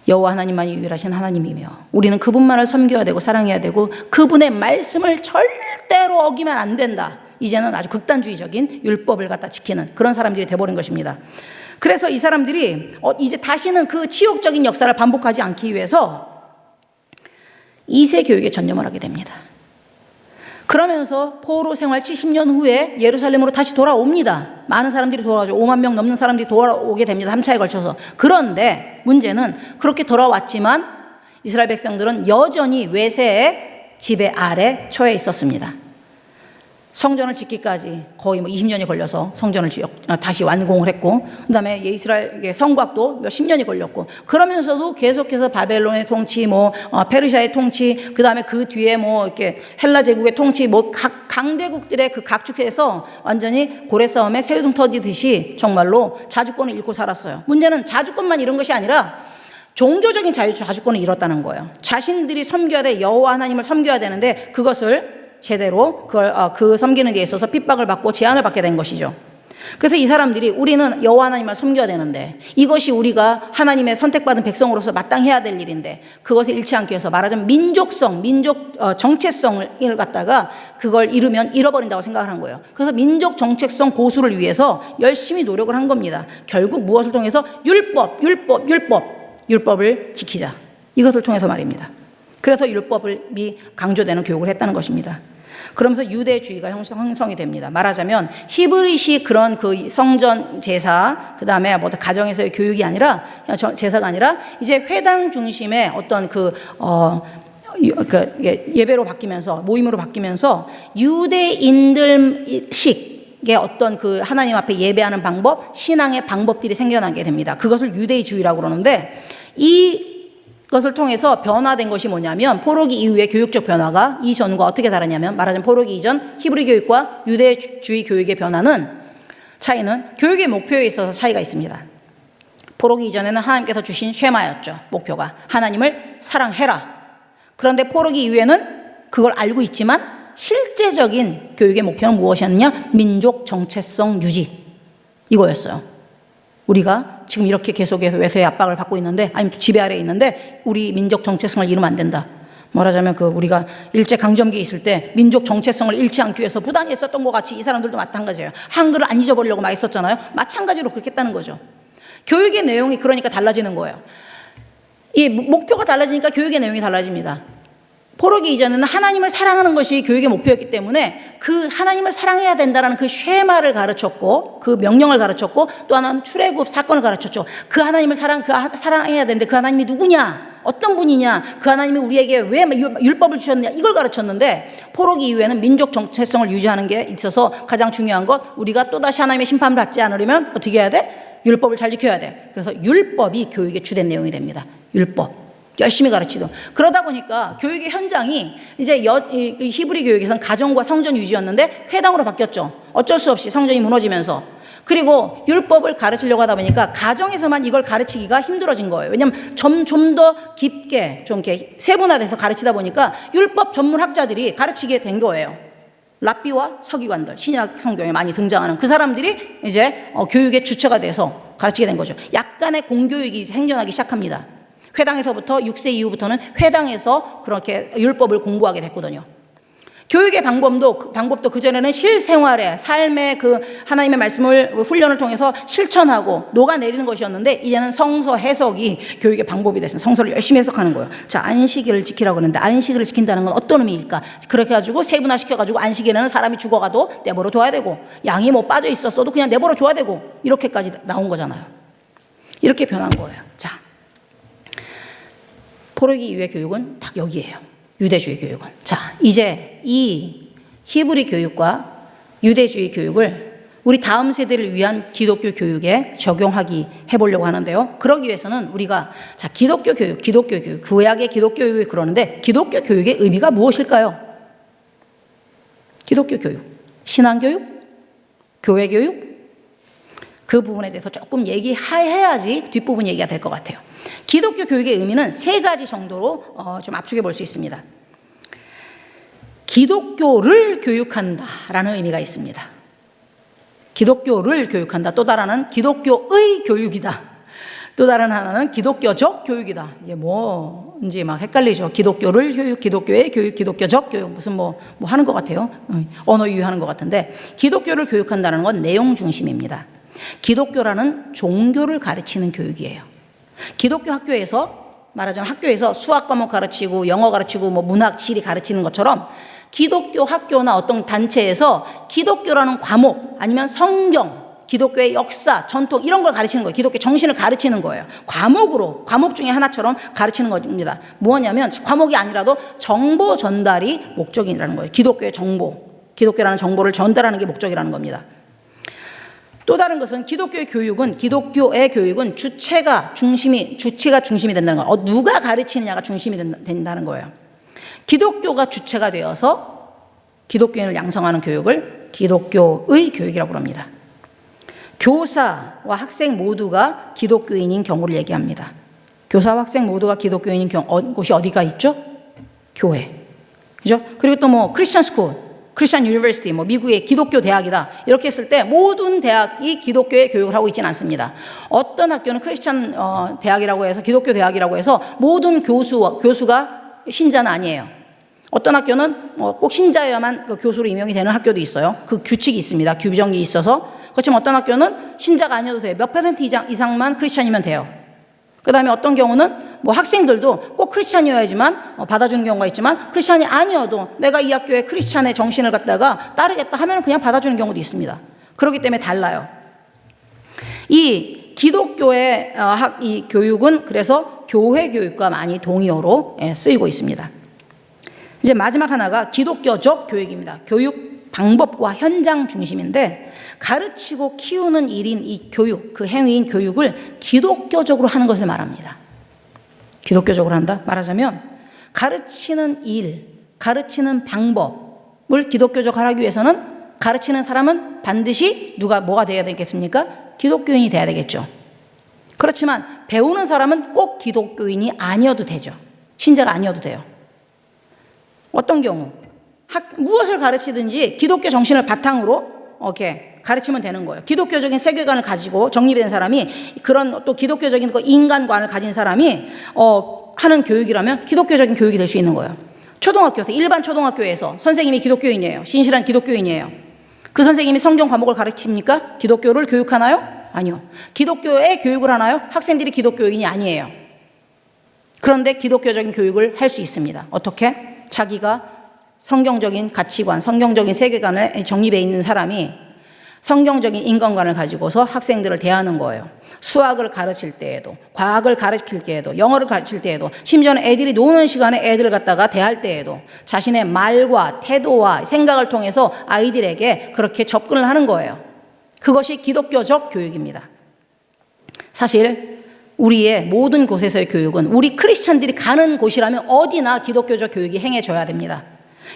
여호와 하나님만이 유일하신 하나님이며 우리는 그분만을 섬겨야 되고 사랑해야 되고 그분의 말씀을 절대로 어기면 안 된다. 이제는 아주 극단주의적인 율법을 갖다 지키는 그런 사람들이 돼버린 것입니다. 그래서 이 사람들이 이제 다시는 그 치욕적인 역사를 반복하지 않기 위해서 2세 교육에 전념을 하게 됩니다. 그러면서 포로 생활 70년 후에 예루살렘으로 다시 돌아옵니다. 많은 사람들이 돌아오죠. 5만 명 넘는 사람들이 돌아오게 됩니다. 3차에 걸쳐서. 그런데 문제는 그렇게 돌아왔지만 이스라엘 백성들은 여전히 외세의 지배 아래 처해 있었습니다. 성전을 짓기까지 거의 20년이 걸려서 성전을 다시 완공을 했고, 그 다음에 이스라엘의 성곽도 몇십 년이 걸렸고, 그러면서도 계속해서 바벨론의 통치, 페르시아의 통치, 그 다음에 그 뒤에 이렇게 헬라 제국의 통치, 각 강대국들의 그 각축해서 완전히 고래 싸움에 새우등 터지듯이 정말로 자주권을 잃고 살았어요. 문제는 자주권만 잃은 것이 아니라 종교적인 자주권을 잃었다는 거예요. 자신들이 섬겨야 돼, 여호와 하나님을 섬겨야 되는데 그것을 제대로 그 섬기는 데 있어서 핍박을 받고 제한을 받게 된 것이죠. 그래서 이 사람들이 우리는 여호와 하나님을 섬겨야 되는데 이것이 우리가 하나님의 선택받은 백성으로서 마땅해야 될 일인데 그것을 잃지 않기 위해서 말하자면 민족 정체성을 갖다가 그걸 잃으면 잃어버린다고 생각을 한 거예요. 그래서 민족 정체성 고수를 위해서 열심히 노력을 한 겁니다. 결국 무엇을 통해서 율법을 지키자. 이것을 통해서 말입니다. 그래서 율법이 강조되는 교육을 했다는 것입니다. 그러면서 유대주의가 형성이 됩니다. 말하자면 히브리식 그런 그 성전 제사, 그 다음에 가정에서의 교육이 아니라 제사가 아니라 이제 회당 중심의 어떤 예배로 바뀌면서 모임으로 바뀌면서 유대인들식 어떤 그 하나님 앞에 예배하는 방법, 신앙의 방법들이 생겨나게 됩니다. 그것을 유대주의라고 그러는데 이것을 통해서 변화된 것이 뭐냐면 포로기 이후의 교육적 변화가 이전과 어떻게 다르냐면 말하자면 포로기 이전 히브리 교육과 유대주의 교육의 차이는 교육의 목표에 있어서 차이가 있습니다. 포로기 이전에는 하나님께서 주신 쉐마였죠. 목표가 하나님을 사랑해라. 그런데 포로기 이후에는 그걸 알고 있지만 실제적인 교육의 목표는 무엇이었느냐? 민족 정체성 유지 이거였어요. 우리가 지금 이렇게 계속해서 외세의 압박을 받고 있는데 아니면 또 지배 아래에 있는데 우리 민족 정체성을 잃으면 안 된다. 말하자면 우리가 일제강점기에 있을 때 민족 정체성을 잃지 않기 위해서 부단히 했었던 것 같이 이 사람들도 마찬가지예요. 한글을 안 잊어버리려고 막 했었잖아요. 마찬가지로 그렇게 했다는 거죠. 교육의 내용이 그러니까 달라지는 거예요. 이 목표가 달라지니까 교육의 내용이 달라집니다. 포로기 이전에는 하나님을 사랑하는 것이 교육의 목표였기 때문에 그 하나님을 사랑해야 된다는 그 쉐마를 가르쳤고 그 명령을 가르쳤고 또 하나는 출애굽 사건을 가르쳤죠. 그 하나님을 사랑해야 되는데 그 하나님이 누구냐? 어떤 분이냐? 그 하나님이 우리에게 왜 율법을 주셨느냐? 이걸 가르쳤는데 포로기 이후에는 민족 정체성을 유지하는 게 있어서 가장 중요한 것 우리가 또다시 하나님의 심판을 받지 않으려면 어떻게 해야 돼? 율법을 잘 지켜야 돼. 그래서 율법이 교육의 주된 내용이 됩니다. 율법. 열심히 가르치던. 그러다 보니까 교육의 현장이 이제 히브리 교육에서는 가정과 성전 유지였는데 회당으로 바뀌었죠. 어쩔 수 없이 성전이 무너지면서. 그리고 율법을 가르치려고 하다 보니까 가정에서만 이걸 가르치기가 힘들어진 거예요. 왜냐하면 좀 더 깊게 좀 이렇게 세분화돼서 가르치다 보니까 율법 전문 학자들이 가르치게 된 거예요. 랍비와 서기관들, 신약 성경에 많이 등장하는 그 사람들이 이제 교육의 주체가 돼서 가르치게 된 거죠. 약간의 공교육이 생겨나기 시작합니다. 회당에서부터 6세 이후부터는 회당에서 그렇게 율법을 공부하게 됐거든요. 교육의 방법도 그전에는 실생활의 삶의 그 하나님의 말씀을 훈련을 통해서 실천하고 녹아내리는 것이었는데 이제는 성서 해석이 교육의 방법이 됐습니다. 성서를 열심히 해석하는 거예요. 자, 안식일을 지키라고 하는데 안식일을 지킨다는 건 어떤 의미일까? 그렇게 해가지고 세분화시켜가지고 안식일에는 사람이 죽어가도 내버려 둬야 되고 양이 빠져 있었어도 그냥 내버려 줘야 되고 이렇게까지 나온 거잖아요. 이렇게 변한 거예요. 자. 포로기 이후의 교육은 딱 여기예요. 유대주의 교육은. 자, 이제 이 히브리 교육과 유대주의 교육을 우리 다음 세대를 위한 기독교 교육에 해보려고 하는데요. 그러기 위해서는 우리가 기독교 교육, 구약의 기독교 교육이 그러는데 기독교 교육의 의미가 무엇일까요? 기독교 교육, 신앙 교육, 교회 교육 그 부분에 대해서 조금 얘기해야지 뒷부분 얘기가 될 것 같아요. 기독교 교육의 의미는 3가지 정도로 좀 압축해 볼 수 있습니다. 기독교를 교육한다라는 의미가 있습니다. 기독교를 교육한다. 또 다른 기독교의 교육이다. 또 다른 하나는 기독교적 교육이다. 이게 뭔지 막 헷갈리죠. 기독교를 교육, 기독교의 교육, 기독교적 교육. 무슨 뭐 하는 것 같아요. 언어 유희하는 것 같은데, 기독교를 교육한다는 건 내용 중심입니다. 기독교라는 종교를 가르치는 교육이에요. 기독교 학교에서 말하자면 학교에서 수학 과목 가르치고 영어 가르치고 뭐 문학, 지리 가르치는 것처럼 기독교 학교나 어떤 단체에서 기독교라는 과목 아니면 성경, 기독교의 역사, 전통 이런 걸 가르치는 거예요. 기독교 정신을 가르치는 거예요. 과목 중에 하나처럼 가르치는 겁니다. 뭐냐면 과목이 아니라도 정보 전달이 목적이라는 거예요. 기독교의 정보, 기독교라는 정보를 전달하는 게 목적이라는 겁니다. 또 다른 것은 기독교의 교육은 주체가 중심이 된다는 거예요. 누가 가르치느냐가 중심이 된다는 거예요. 기독교가 주체가 되어서 기독교인을 양성하는 교육을 기독교의 교육이라고 합니다. 교사와 학생 모두가 기독교인인 경우를 얘기합니다. 교사와 학생 모두가 기독교인인 곳이 어디가 있죠? 교회. 그죠? 그리고 또 뭐 크리스천 스쿨, 크리스천 유니버시티, 뭐 미국의 기독교 대학이다. 이렇게 했을 때 모든 대학이 기독교의 교육을 하고 있지는 않습니다. 어떤 학교는 크리스천 대학이라고 해서 기독교 대학이라고 해서 모든 교수가 신자는 아니에요. 어떤 학교는 꼭 신자여야만 그 교수로 임용이 되는 학교도 있어요. 그 규칙이 있습니다. 규정이 있어서. 그렇지만 어떤 학교는 신자가 아니어도 돼요. 몇 퍼센트 이상만 크리스찬이면 돼요. 그 다음에 어떤 경우는 뭐 학생들도 꼭 크리스찬이어야지만 받아주는 경우가 있지만 크리스찬이 아니어도 내가 이 학교의 크리스찬의 정신을 갖다가 따르겠다 하면 그냥 받아주는 경우도 있습니다. 그렇기 때문에 달라요. 이 기독교의 이 교육은 그래서 교회 교육과 많이 동의어로 쓰이고 있습니다. 이제 마지막 하나가 기독교적 교육입니다. 교육 방법과 현장 중심인데 가르치고 키우는 일인 이 교육, 그 행위인 교육을 기독교적으로 하는 것을 말합니다. 기독교적으로 한다? 말하자면 가르치는 일, 가르치는 방법을 기독교적으로 하기 위해서는 가르치는 사람은 반드시 뭐가 돼야 되겠습니까? 기독교인이 돼야 되겠죠. 그렇지만 배우는 사람은 꼭 기독교인이 아니어도 되죠. 신자가 아니어도 돼요. 어떤 경우 무엇을 가르치든지 기독교 정신을 바탕으로 가르치면 되는 거예요. 기독교적인 세계관을 가지고 정립된 사람이 그런 또 기독교적인 인간관을 가진 사람이 하는 교육이라면 기독교적인 교육이 될 수 있는 거예요. 초등학교에서 일반 초등학교에서 선생님이 기독교인이에요. 신실한 기독교인이에요. 그 선생님이 성경 과목을 가르칩니까? 기독교를 교육하나요? 아니요. 기독교의 교육을 하나요? 학생들이 기독교인이 아니에요. 그런데 기독교적인 교육을 할 수 있습니다. 어떻게? 자기가 성경적인 가치관, 성경적인 세계관에 정립해 있는 사람이 성경적인 인간관을 가지고서 학생들을 대하는 거예요. 수학을 가르칠 때에도, 과학을 가르칠 때에도, 영어를 가르칠 때에도, 심지어는 애들이 노는 시간에 애들을 갖다가 대할 때에도 자신의 말과 태도와 생각을 통해서 아이들에게 그렇게 접근을 하는 거예요. 그것이 기독교적 교육입니다. 사실 우리의 모든 곳에서의 교육은 우리 크리스찬들이 가는 곳이라면 어디나 기독교적 교육이 행해져야 됩니다.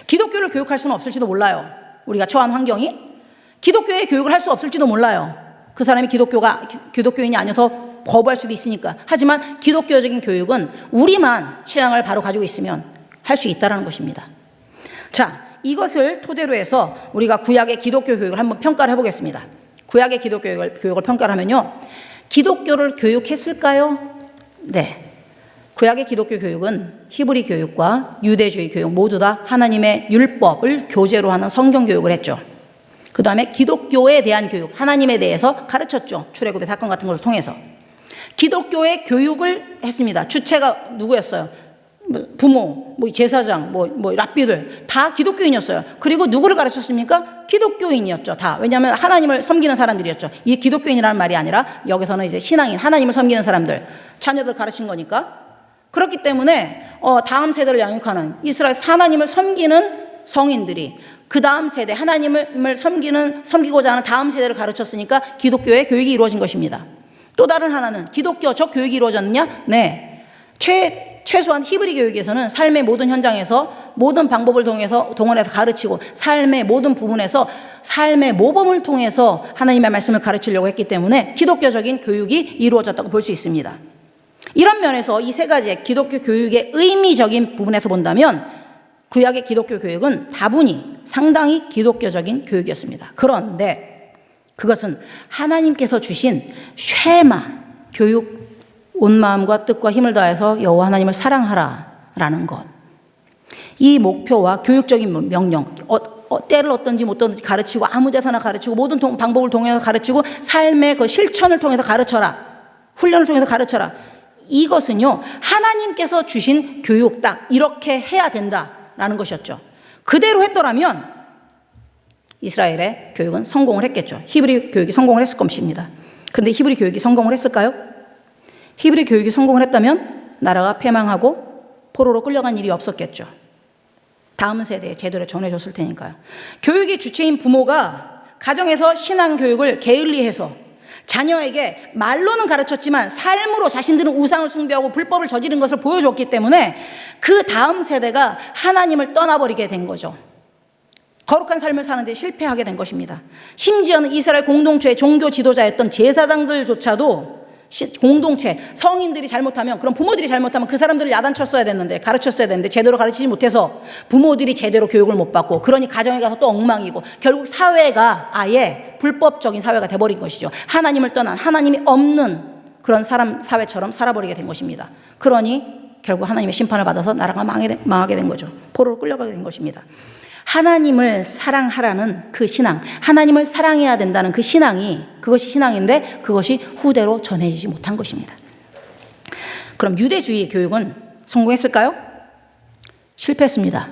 기독교를 교육할 수는 없을지도 몰라요. 우리가 처한 환경이 기독교의 교육을 할 수 없을지도 몰라요. 그 사람이 기독교인이 아니어서 거부할 수도 있으니까. 하지만 기독교적인 교육은 우리만 신앙을 바로 가지고 있으면 할 수 있다는 것입니다. 자, 이것을 토대로 해서 우리가 구약의 기독교 교육을 한번 평가를 해보겠습니다. 구약의 기독교 교육을 평가를 하면요, 기독교를 교육했을까요? 네. 구약의 기독교 교육은 히브리 교육과 유대주의 교육 모두 다 하나님의 율법을 교재로 하는 성경 교육을 했죠. 그 다음에 기독교에 대한 교육, 하나님에 대해서 가르쳤죠. 출애굽의 사건 같은 걸 통해서. 기독교의 교육을 했습니다. 주체가 누구였어요? 부모, 제사장, 랍비들 다 기독교인이었어요. 그리고 누구를 가르쳤습니까? 기독교인이었죠. 다. 왜냐하면 하나님을 섬기는 사람들이었죠. 이 기독교인이라는 말이 아니라 여기서는 이제 신앙인, 하나님을 섬기는 사람들, 자녀들 가르친 거니까. 그렇기 때문에 다음 세대를 양육하는 이스라엘 하나님을 섬기는 성인들이 그 다음 세대 하나님을 섬기고자 하는 다음 세대를 가르쳤으니까 기독교의 교육이 이루어진 것입니다. 또 다른 하나는 기독교적 교육이 이루어졌느냐? 네. 최소한 히브리 교육에서는 삶의 모든 현장에서 모든 방법을 동원해서 가르치고 삶의 모든 부분에서 삶의 모범을 통해서 하나님의 말씀을 가르치려고 했기 때문에 기독교적인 교육이 이루어졌다고 볼 수 있습니다. 이런 면에서 이 세 가지의 기독교 교육의 의미적인 부분에서 본다면 구약의 기독교 교육은 다분히 상당히 기독교적인 교육이었습니다. 그런데 그것은 하나님께서 주신 쉐마 교육 온 마음과 뜻과 힘을 다해서 여호와 하나님을 사랑하라라는 것. 이 목표와 교육적인 명령, 때를 어떤지 못 어떤지 가르치고 아무 데서나 가르치고 모든 방법을 통해서 가르치고 삶의 그 실천을 통해서 가르쳐라. 훈련을 통해서 가르쳐라. 이것은요, 하나님께서 주신 교육 딱 이렇게 해야 된다라는 것이었죠. 그대로 했더라면 이스라엘의 교육은 성공을 했겠죠. 히브리 교육이 성공을 했을 것입니다. 그런데 히브리 교육이 성공을 했을까요? 히브리 교육이 성공을 했다면 나라가 패망하고 포로로 끌려간 일이 없었겠죠. 다음 세대에 제대로 전해줬을 테니까요. 교육의 주체인 부모가 가정에서 신앙교육을 게을리해서 자녀에게 말로는 가르쳤지만 삶으로 자신들은 우상을 숭배하고 불법을 저지른 것을 보여줬기 때문에 그 다음 세대가 하나님을 떠나버리게 된 거죠. 거룩한 삶을 사는데 실패하게 된 것입니다. 심지어는 이스라엘 공동체의 종교 지도자였던 제사장들조차도 공동체, 성인들이 잘못하면, 그럼 부모들이 잘못하면 그 사람들을 야단쳤어야 됐는데, 가르쳤어야 됐는데 제대로 가르치지 못해서 부모들이 제대로 교육을 못 받고, 그러니 가정에 가서 또 엉망이고 결국 사회가 아예 불법적인 사회가 돼버린 것이죠. 하나님을 떠난, 하나님이 없는 그런 사회처럼 살아버리게 된 것입니다. 그러니 결국 하나님의 심판을 받아서 나라가 망하게 된 거죠. 포로로 끌려가게 된 것입니다. 하나님을 사랑하라는 그 신앙, 하나님을 사랑해야 된다는 그 신앙이, 그것이 신앙인데 그것이 후대로 전해지지 못한 것입니다. 그럼 유대주의 교육은 성공했을까요? 실패했습니다.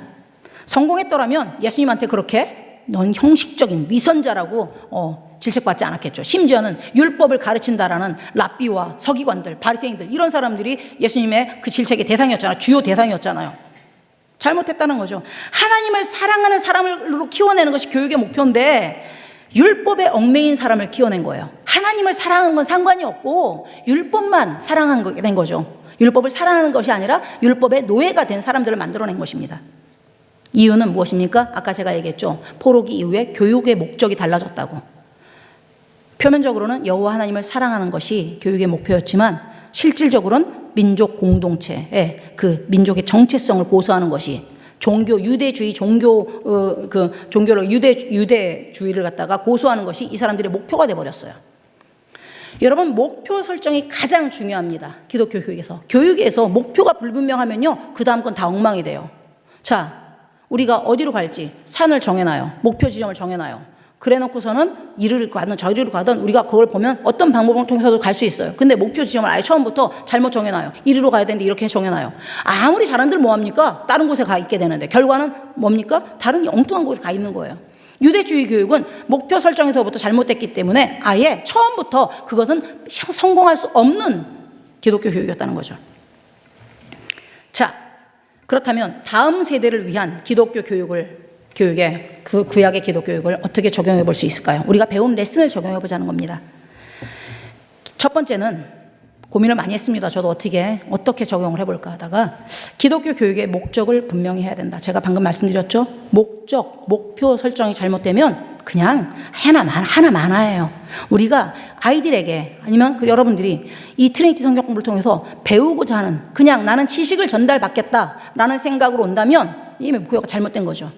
성공했더라면 예수님한테 그렇게 넌 형식적인 위선자라고 질책받지 않았겠죠. 심지어는 율법을 가르친다라는 랍비와 서기관들, 바리새인들, 이런 사람들이 예수님의 그 질책의 대상이었잖아요. 주요 대상이었잖아요. 잘못했다는 거죠. 하나님을 사랑하는 사람으로 키워내는 것이 교육의 목표인데 율법에 얽매인 사람을 키워낸 거예요. 하나님을 사랑하는 건 상관이 없고 율법만 사랑하게 된 거죠. 율법을 사랑하는 것이 아니라 율법의 노예가 된 사람들을 만들어낸 것입니다. 이유는 무엇입니까? 아까 제가 얘기했죠. 포로기 이후에 교육의 목적이 달라졌다고. 표면적으로는 여호와 하나님을 사랑하는 것이 교육의 목표였지만 실질적으로는 민족 공동체의 그 민족의 정체성을 고수하는 것이 유대주의 종교를 유대주의를 갖다가 고수하는 것이 이 사람들의 목표가 돼버렸어요. 여러분, 목표 설정이 가장 중요합니다. 기독교 교육에서 목표가 불분명하면요, 그 다음 건 다 엉망이 돼요. 자, 우리가 어디로 갈지 산을 정해놔요. 목표 지점을 정해놔요. 그래 놓고서는 이리로 가든 저리로 가든 우리가 그걸 보면 어떤 방법을 통해서도 갈 수 있어요. 근데 목표 지점을 아예 처음부터 잘못 정해놔요. 이리로 가야 되는데 이렇게 정해놔요. 아무리 잘한들 뭐합니까? 다른 곳에 가 있게 되는데 결과는 뭡니까? 다른 엉뚱한 곳에 가 있는 거예요. 유대주의 교육은 목표 설정에서부터 잘못됐기 때문에 아예 처음부터 그것은 성공할 수 없는 기독교 교육이었다는 거죠. 자, 그렇다면 다음 세대를 위한 기독교 교육의 그 구약의 기독 교육을 어떻게 적용해 볼 수 있을까요? 우리가 배운 레슨을 적용해 보자는 겁니다. 첫 번째는 고민을 많이 했습니다. 저도 어떻게 적용을 해볼까 하다가 기독교 교육의 목적을 분명히 해야 된다. 제가 방금 말씀드렸죠. 목표 설정이 잘못되면 그냥 하나 많아요. 우리가 아이들에게 아니면 여러분들이 이 트리니티 성경 공부를 통해서 배우고자 하는, 그냥 나는 지식을 전달받겠다라는 생각으로 온다면 이 목표가 잘못된 거죠.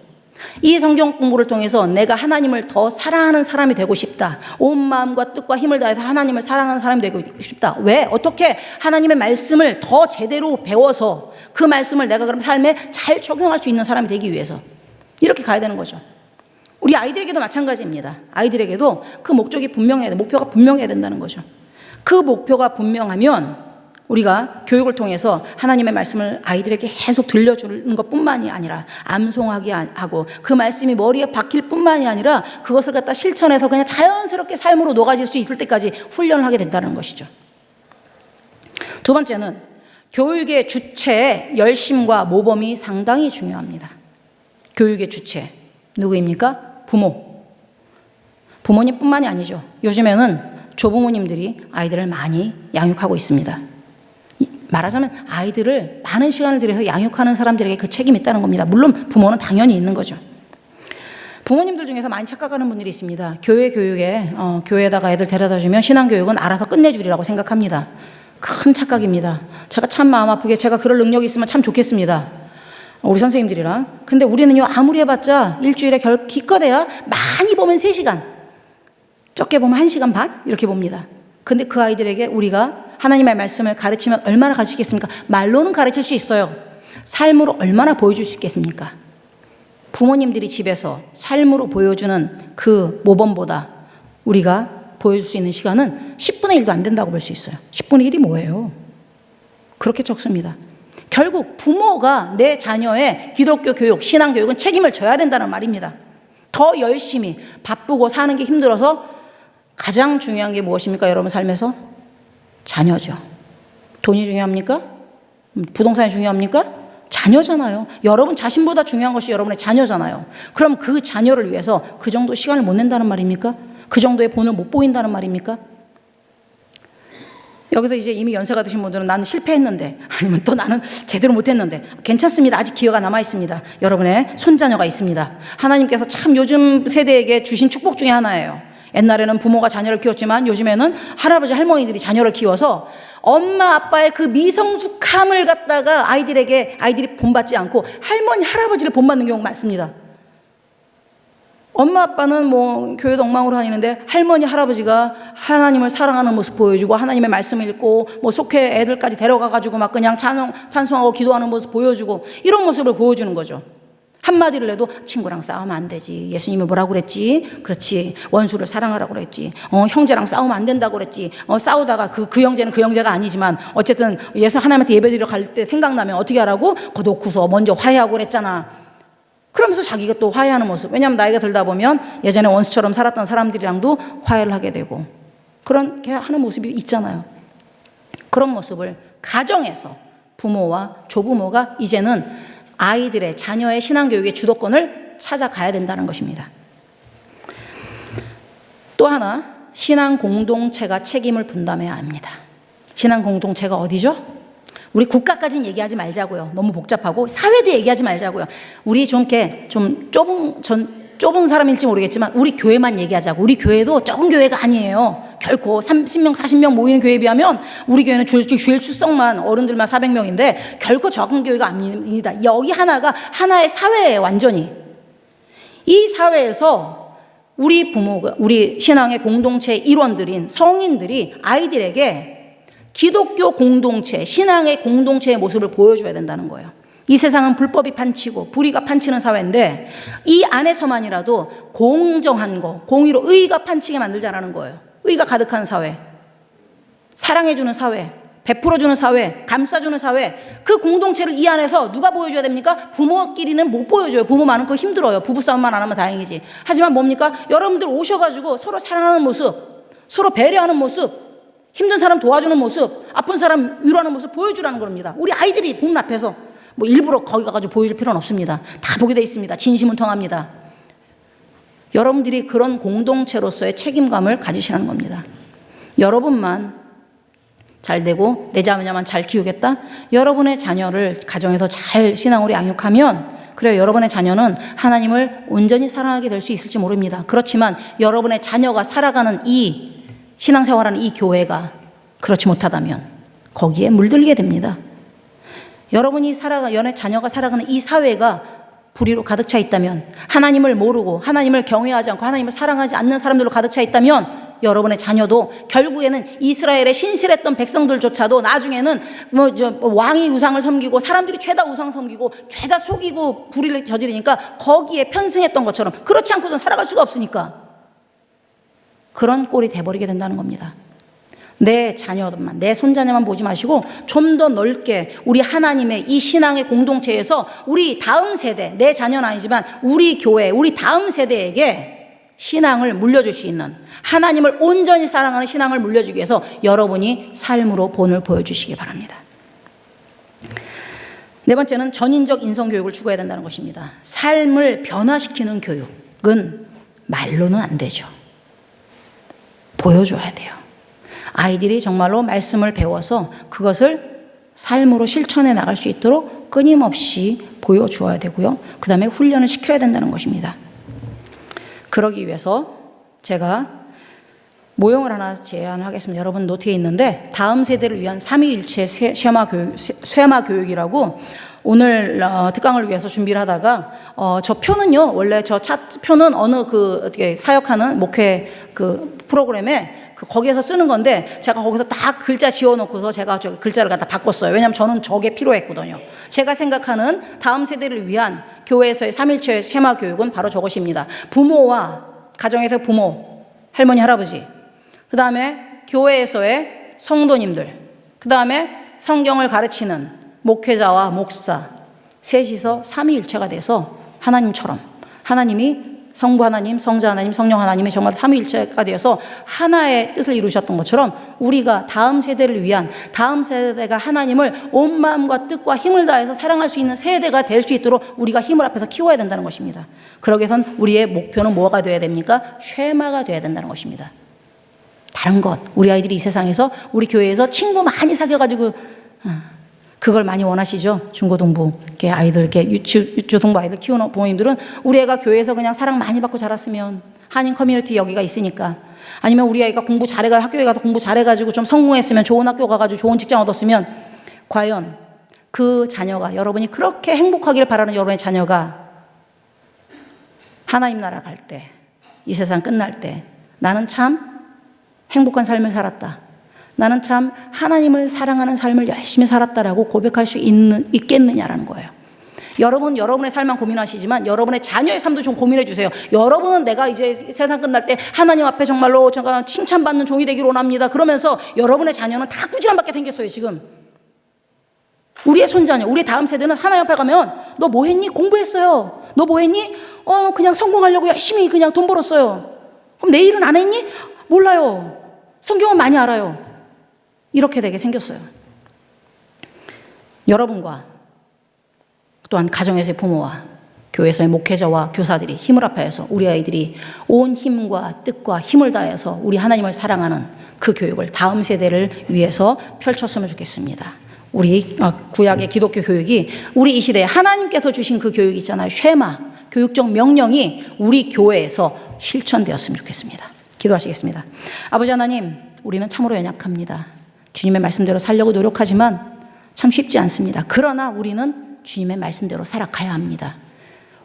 이 성경 공부를 통해서 내가 하나님을 더 사랑하는 사람이 되고 싶다. 온 마음과 뜻과 힘을 다해서 하나님을 사랑하는 사람이 되고 싶다. 왜? 어떻게 하나님의 말씀을 더 제대로 배워서 그 말씀을 내가 그럼 삶에 잘 적용할 수 있는 사람이 되기 위해서 이렇게 가야 되는 거죠. 우리 아이들에게도 마찬가지입니다. 아이들에게도 그 목적이 분명해야 돼. 목표가 분명해야 된다는 거죠. 그 목표가 분명하면 우리가 교육을 통해서 하나님의 말씀을 아이들에게 계속 들려주는 것뿐만이 아니라 암송하게 하고 그 말씀이 머리에 박힐 뿐만이 아니라 그것을 갖다 실천해서 그냥 자연스럽게 삶으로 녹아질 수 있을 때까지 훈련을 하게 된다는 것이죠. 두 번째는 교육의 주체의 열심과 모범이 상당히 중요합니다. 교육의 주체 누구입니까? 부모님뿐만이 아니죠. 요즘에는 조부모님들이 아이들을 많이 양육하고 있습니다. 말하자면 아이들을 많은 시간을 들여서 양육하는 사람들에게 그 책임이 있다는 겁니다. 물론 부모는 당연히 있는 거죠. 부모님들 중에서 많이 착각하는 분들이 있습니다. 교회에다가 애들 데려다 주면 신앙교육은 알아서 끝내주리라고 생각합니다. 큰 착각입니다. 제가 참 마음 아프게 제가 그럴 능력이 있으면 참 좋겠습니다. 우리 선생님들이랑. 근데 우리는요, 아무리 해봤자 일주일에 기껏해야 많이 보면 3시간, 적게 보면 1시간 반 이렇게 봅니다. 근데 그 아이들에게 우리가 하나님의 말씀을 가르치면 얼마나 가르치겠습니까? 말로는 가르칠 수 있어요. 삶으로 얼마나 보여줄 수 있겠습니까? 부모님들이 집에서 삶으로 보여주는 그 모범보다 우리가 보여줄 수 있는 시간은 10분의 1도 안 된다고 볼 수 있어요. 10분의 1이 뭐예요? 그렇게 적습니다. 결국 부모가 내 자녀의 기독교 교육, 신앙 교육은 책임을 져야 된다는 말입니다. 더 열심히 바쁘고 사는 게 힘들어서 가장 중요한 게 무엇입니까? 여러분 삶에서? 자녀죠. 돈이 중요합니까? 부동산이 중요합니까? 자녀잖아요. 여러분 자신보다 중요한 것이 여러분의 자녀잖아요. 그럼 그 자녀를 위해서 그 정도 시간을 못 낸다는 말입니까? 그 정도의 본을 못 보인다는 말입니까? 여기서 이제 이미 연세가 드신 분들은 나는 실패했는데, 아니면 또 나는 제대로 못했는데, 괜찮습니다. 아직 기회가 남아 있습니다. 여러분의 손자녀가 있습니다. 하나님께서 참 요즘 세대에게 주신 축복 중에 하나예요. 옛날에는 부모가 자녀를 키웠지만 요즘에는 할아버지 할머니들이 자녀를 키워서 엄마 아빠의 그 미성숙함을 갖다가 아이들이 본받지 않고 할머니 할아버지를 본받는 경우가 많습니다. 엄마 아빠는 뭐 교회도 엉망으로 다니는데 할머니 할아버지가 하나님을 사랑하는 모습 보여주고 하나님의 말씀을 읽고 뭐 속회 애들까지 데려가가지고 막 그냥 찬송하고 기도하는 모습 보여주고 이런 모습을 보여주는 거죠. 한마디를 해도 친구랑 싸우면 안 되지. 예수님이 뭐라고 그랬지? 그렇지. 원수를 사랑하라고 그랬지. 형제랑 싸우면 안 된다고 그랬지. 싸우다가 그 형제는 그 형제가 아니지만 어쨌든 예수 하나님한테 예배드리러 갈 때 생각나면 어떻게 하라고? 그거 놓고서 먼저 화해하고 그랬잖아. 그러면서 자기가 또 화해하는 모습. 왜냐하면 나이가 들다 보면 예전에 원수처럼 살았던 사람들이랑도 화해를 하게 되고 그렇게 하는 모습이 있잖아요. 그런 모습을 가정에서 부모와 조부모가 이제는 아이들의 자녀의 신앙교육의 주도권을 찾아가야 된다는 것입니다. 또 하나, 신앙 공동체가 책임을 분담해야 합니다. 신앙 공동체가 어디죠? 우리 국가까지는 얘기하지 말자고요. 너무 복잡하고 사회도 얘기하지 말자고요. 우리 좀 이렇게 좀 좁은 사람일지 모르겠지만 우리 교회만 얘기하자고. 우리 교회도 적은 교회가 아니에요. 결코 30명, 40명 모이는 교회에 비하면 우리 교회는 주일 출석만 어른들만 400명인데 결코 적은 교회가 아닙니다. 여기 하나가 하나의 사회예요. 완전히. 이 사회에서 우리 부모가 우리 신앙의 공동체 일원들인 성인들이 아이들에게 기독교 공동체, 신앙의 공동체의 모습을 보여줘야 된다는 거예요. 이 세상은 불법이 판치고 불의가 판치는 사회인데 이 안에서만이라도 공정한 거, 공의로 의가 판치게 만들자라는 거예요. 의가 가득한 사회, 사랑해주는 사회, 베풀어주는 사회, 감싸주는 사회, 그 공동체를 이 안에서 누가 보여줘야 됩니까? 부모끼리는 못 보여줘요. 부모 많은 거 힘들어요. 부부싸움만 안 하면 다행이지. 하지만 뭡니까? 여러분들 오셔가지고 서로 사랑하는 모습, 서로 배려하는 모습, 힘든 사람 도와주는 모습, 아픈 사람 위로하는 모습 보여주라는 겁니다. 우리 아이들이 보는 앞에서 뭐 일부러 거기 가가지고 보여줄 필요는 없습니다. 다 보게 돼 있습니다. 진심은 통합니다. 여러분들이 그런 공동체로서의 책임감을 가지시라는 겁니다. 여러분만 잘 되고 내 자녀만 잘 키우겠다? 여러분의 자녀를 가정에서 잘 신앙으로 양육하면 그래요. 여러분의 자녀는 하나님을 온전히 사랑하게 될 수 있을지 모릅니다. 그렇지만 여러분의 자녀가 살아가는 이 신앙생활하는 이 교회가 그렇지 못하다면 거기에 물들게 됩니다. 여러분이 자녀가 살아가는 이 사회가 불의로 가득 차 있다면, 하나님을 모르고 하나님을 경외하지 않고 하나님을 사랑하지 않는 사람들로 가득 차 있다면 여러분의 자녀도 결국에는 이스라엘의 신실했던 백성들조차도 나중에는 왕이 우상을 섬기고 사람들이 죄다 우상 섬기고 죄다 속이고 불의를 저지르니까 거기에 편승했던 것처럼 그렇지 않고선 살아갈 수가 없으니까 그런 꼴이 돼버리게 된다는 겁니다. 내 자녀만, 내 손자녀만 보지 마시고 좀 더 넓게 우리 하나님의 이 신앙의 공동체에서 우리 다음 세대, 내 자녀는 아니지만 우리 교회, 우리 다음 세대에게 신앙을 물려줄 수 있는, 하나님을 온전히 사랑하는 신앙을 물려주기 위해서 여러분이 삶으로 본을 보여주시기 바랍니다. 네 번째는 전인적 인성교육을 추구해야 된다는 것입니다. 삶을 변화시키는 교육은 말로는 안 되죠. 보여줘야 돼요. 아이들이 정말로 말씀을 배워서 그것을 삶으로 실천해 나갈 수 있도록 끊임없이 보여주어야 되고요. 그 다음에 훈련을 시켜야 된다는 것입니다. 그러기 위해서 제가 모형을 하나 제안하겠습니다. 여러분 노트에 있는데 다음 세대를 위한 삼위일체 쇠마 교육이라고 오늘 특강을 위해서 준비를 하다가 저 표는요, 원래 저 표는 어느 어떻게 사역하는 목회 프로그램에 거기에서 쓰는 건데 제가 거기서 딱 글자 지워놓고서 제가 저 글자를 갖다 바꿨어요. 왜냐하면 저는 저게 필요했거든요. 제가 생각하는 다음 세대를 위한 교회에서의 삼일체 쇠마 교육은 바로 저것입니다. 부모와 가정에서 부모, 할머니, 할아버지, 그 다음에 교회에서의 성도님들, 그 다음에 성경을 가르치는 목회자와 목사, 셋이서 삼위일체가 돼서 하나님처럼 하나님이 성부 하나님, 성자 하나님, 성령 하나님이 정말 삼위일체가 되어서 하나의 뜻을 이루셨던 것처럼 우리가 다음 세대를 위한, 다음 세대가 하나님을 온 마음과 뜻과 힘을 다해서 사랑할 수 있는 세대가 될 수 있도록 우리가 힘을 합해서 키워야 된다는 것입니다. 그러기 위해선 우리의 목표는 뭐가 되어야 됩니까? 쇠마가 되어야 된다는 것입니다. 다른 것, 우리 아이들이 이 세상에서, 우리 교회에서 친구 많이 사귀어가지고 그걸 많이 원하시죠? 중고등부 이렇게 아이들, 이렇게 유초등부 아이들 키우는 부모님들은 우리 애가 교회에서 그냥 사랑 많이 받고 자랐으면, 한인 커뮤니티 여기가 있으니까, 아니면 우리 아이가 공부 잘해가 학교에 가서 공부 잘해가지고 좀 성공했으면, 좋은 학교 가가지고 좋은 직장 얻었으면, 과연 그 자녀가, 여러분이 그렇게 행복하기를 바라는 여러분의 자녀가 하나님 나라 갈 때, 이 세상 끝날 때 나는 참 행복한 삶을 살았다, 나는 참 하나님을 사랑하는 삶을 열심히 살았다라고 고백할 수 있겠느냐라는 거예요. 여러분, 여러분의 삶만 고민하시지만 여러분의 자녀의 삶도 좀 고민해 주세요. 여러분은 내가 이제 세상 끝날 때 하나님 앞에 정말로 제가 칭찬받는 종이 되기를 원합니다. 그러면서 여러분의 자녀는 다 꾸지람받게 생겼어요, 지금. 우리의 손자녀, 우리 다음 세대는 하나님 앞에 가면 너 뭐 했니? 공부했어요. 너 뭐 했니? 그냥 성공하려고 열심히 그냥 돈 벌었어요. 그럼 내일은 안 했니? 몰라요. 성경은 많이 알아요. 이렇게 되게 생겼어요. 여러분과 또한 가정에서의 부모와 교회에서의 목회자와 교사들이 힘을 합하여서 우리 아이들이 온 힘과 뜻과 힘을 다해서 우리 하나님을 사랑하는 그 교육을 다음 세대를 위해서 펼쳤으면 좋겠습니다. 우리 구약의 기독교 교육이 우리 이 시대에 하나님께서 주신 그 교육이 있잖아요. 쉐마, 교육적 명령이 우리 교회에서 실천되었으면 좋겠습니다. 기도하시겠습니다. 아버지 하나님, 우리는 참으로 연약합니다. 주님의 말씀대로 살려고 노력하지만 참 쉽지 않습니다. 그러나 우리는 주님의 말씀대로 살아가야 합니다.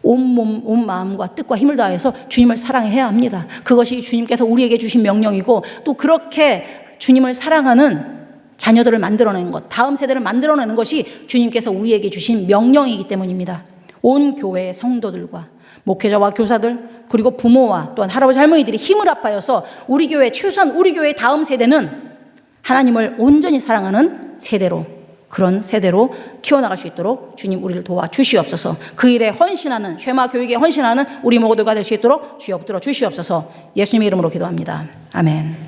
온 마음과 뜻과 힘을 다해서 주님을 사랑해야 합니다. 그것이 주님께서 우리에게 주신 명령이고, 또 그렇게 주님을 사랑하는 자녀들을 만들어내는 것, 다음 세대를 만들어내는 것이 주님께서 우리에게 주신 명령이기 때문입니다. 온 교회의 성도들과 목회자와 교사들, 그리고 부모와 또한 할아버지 할머니들이 힘을 합하여서 우리 교회, 최소한 우리 교회의 다음 세대는 하나님을 온전히 사랑하는 세대로, 그런 세대로 키워나갈 수 있도록 주님 우리를 도와주시옵소서. 그 일에 헌신하는, 쉐마 교육에 헌신하는 우리 모두가 될 수 있도록 주여 붙들어 주시옵소서. 예수님의 이름으로 기도합니다. 아멘.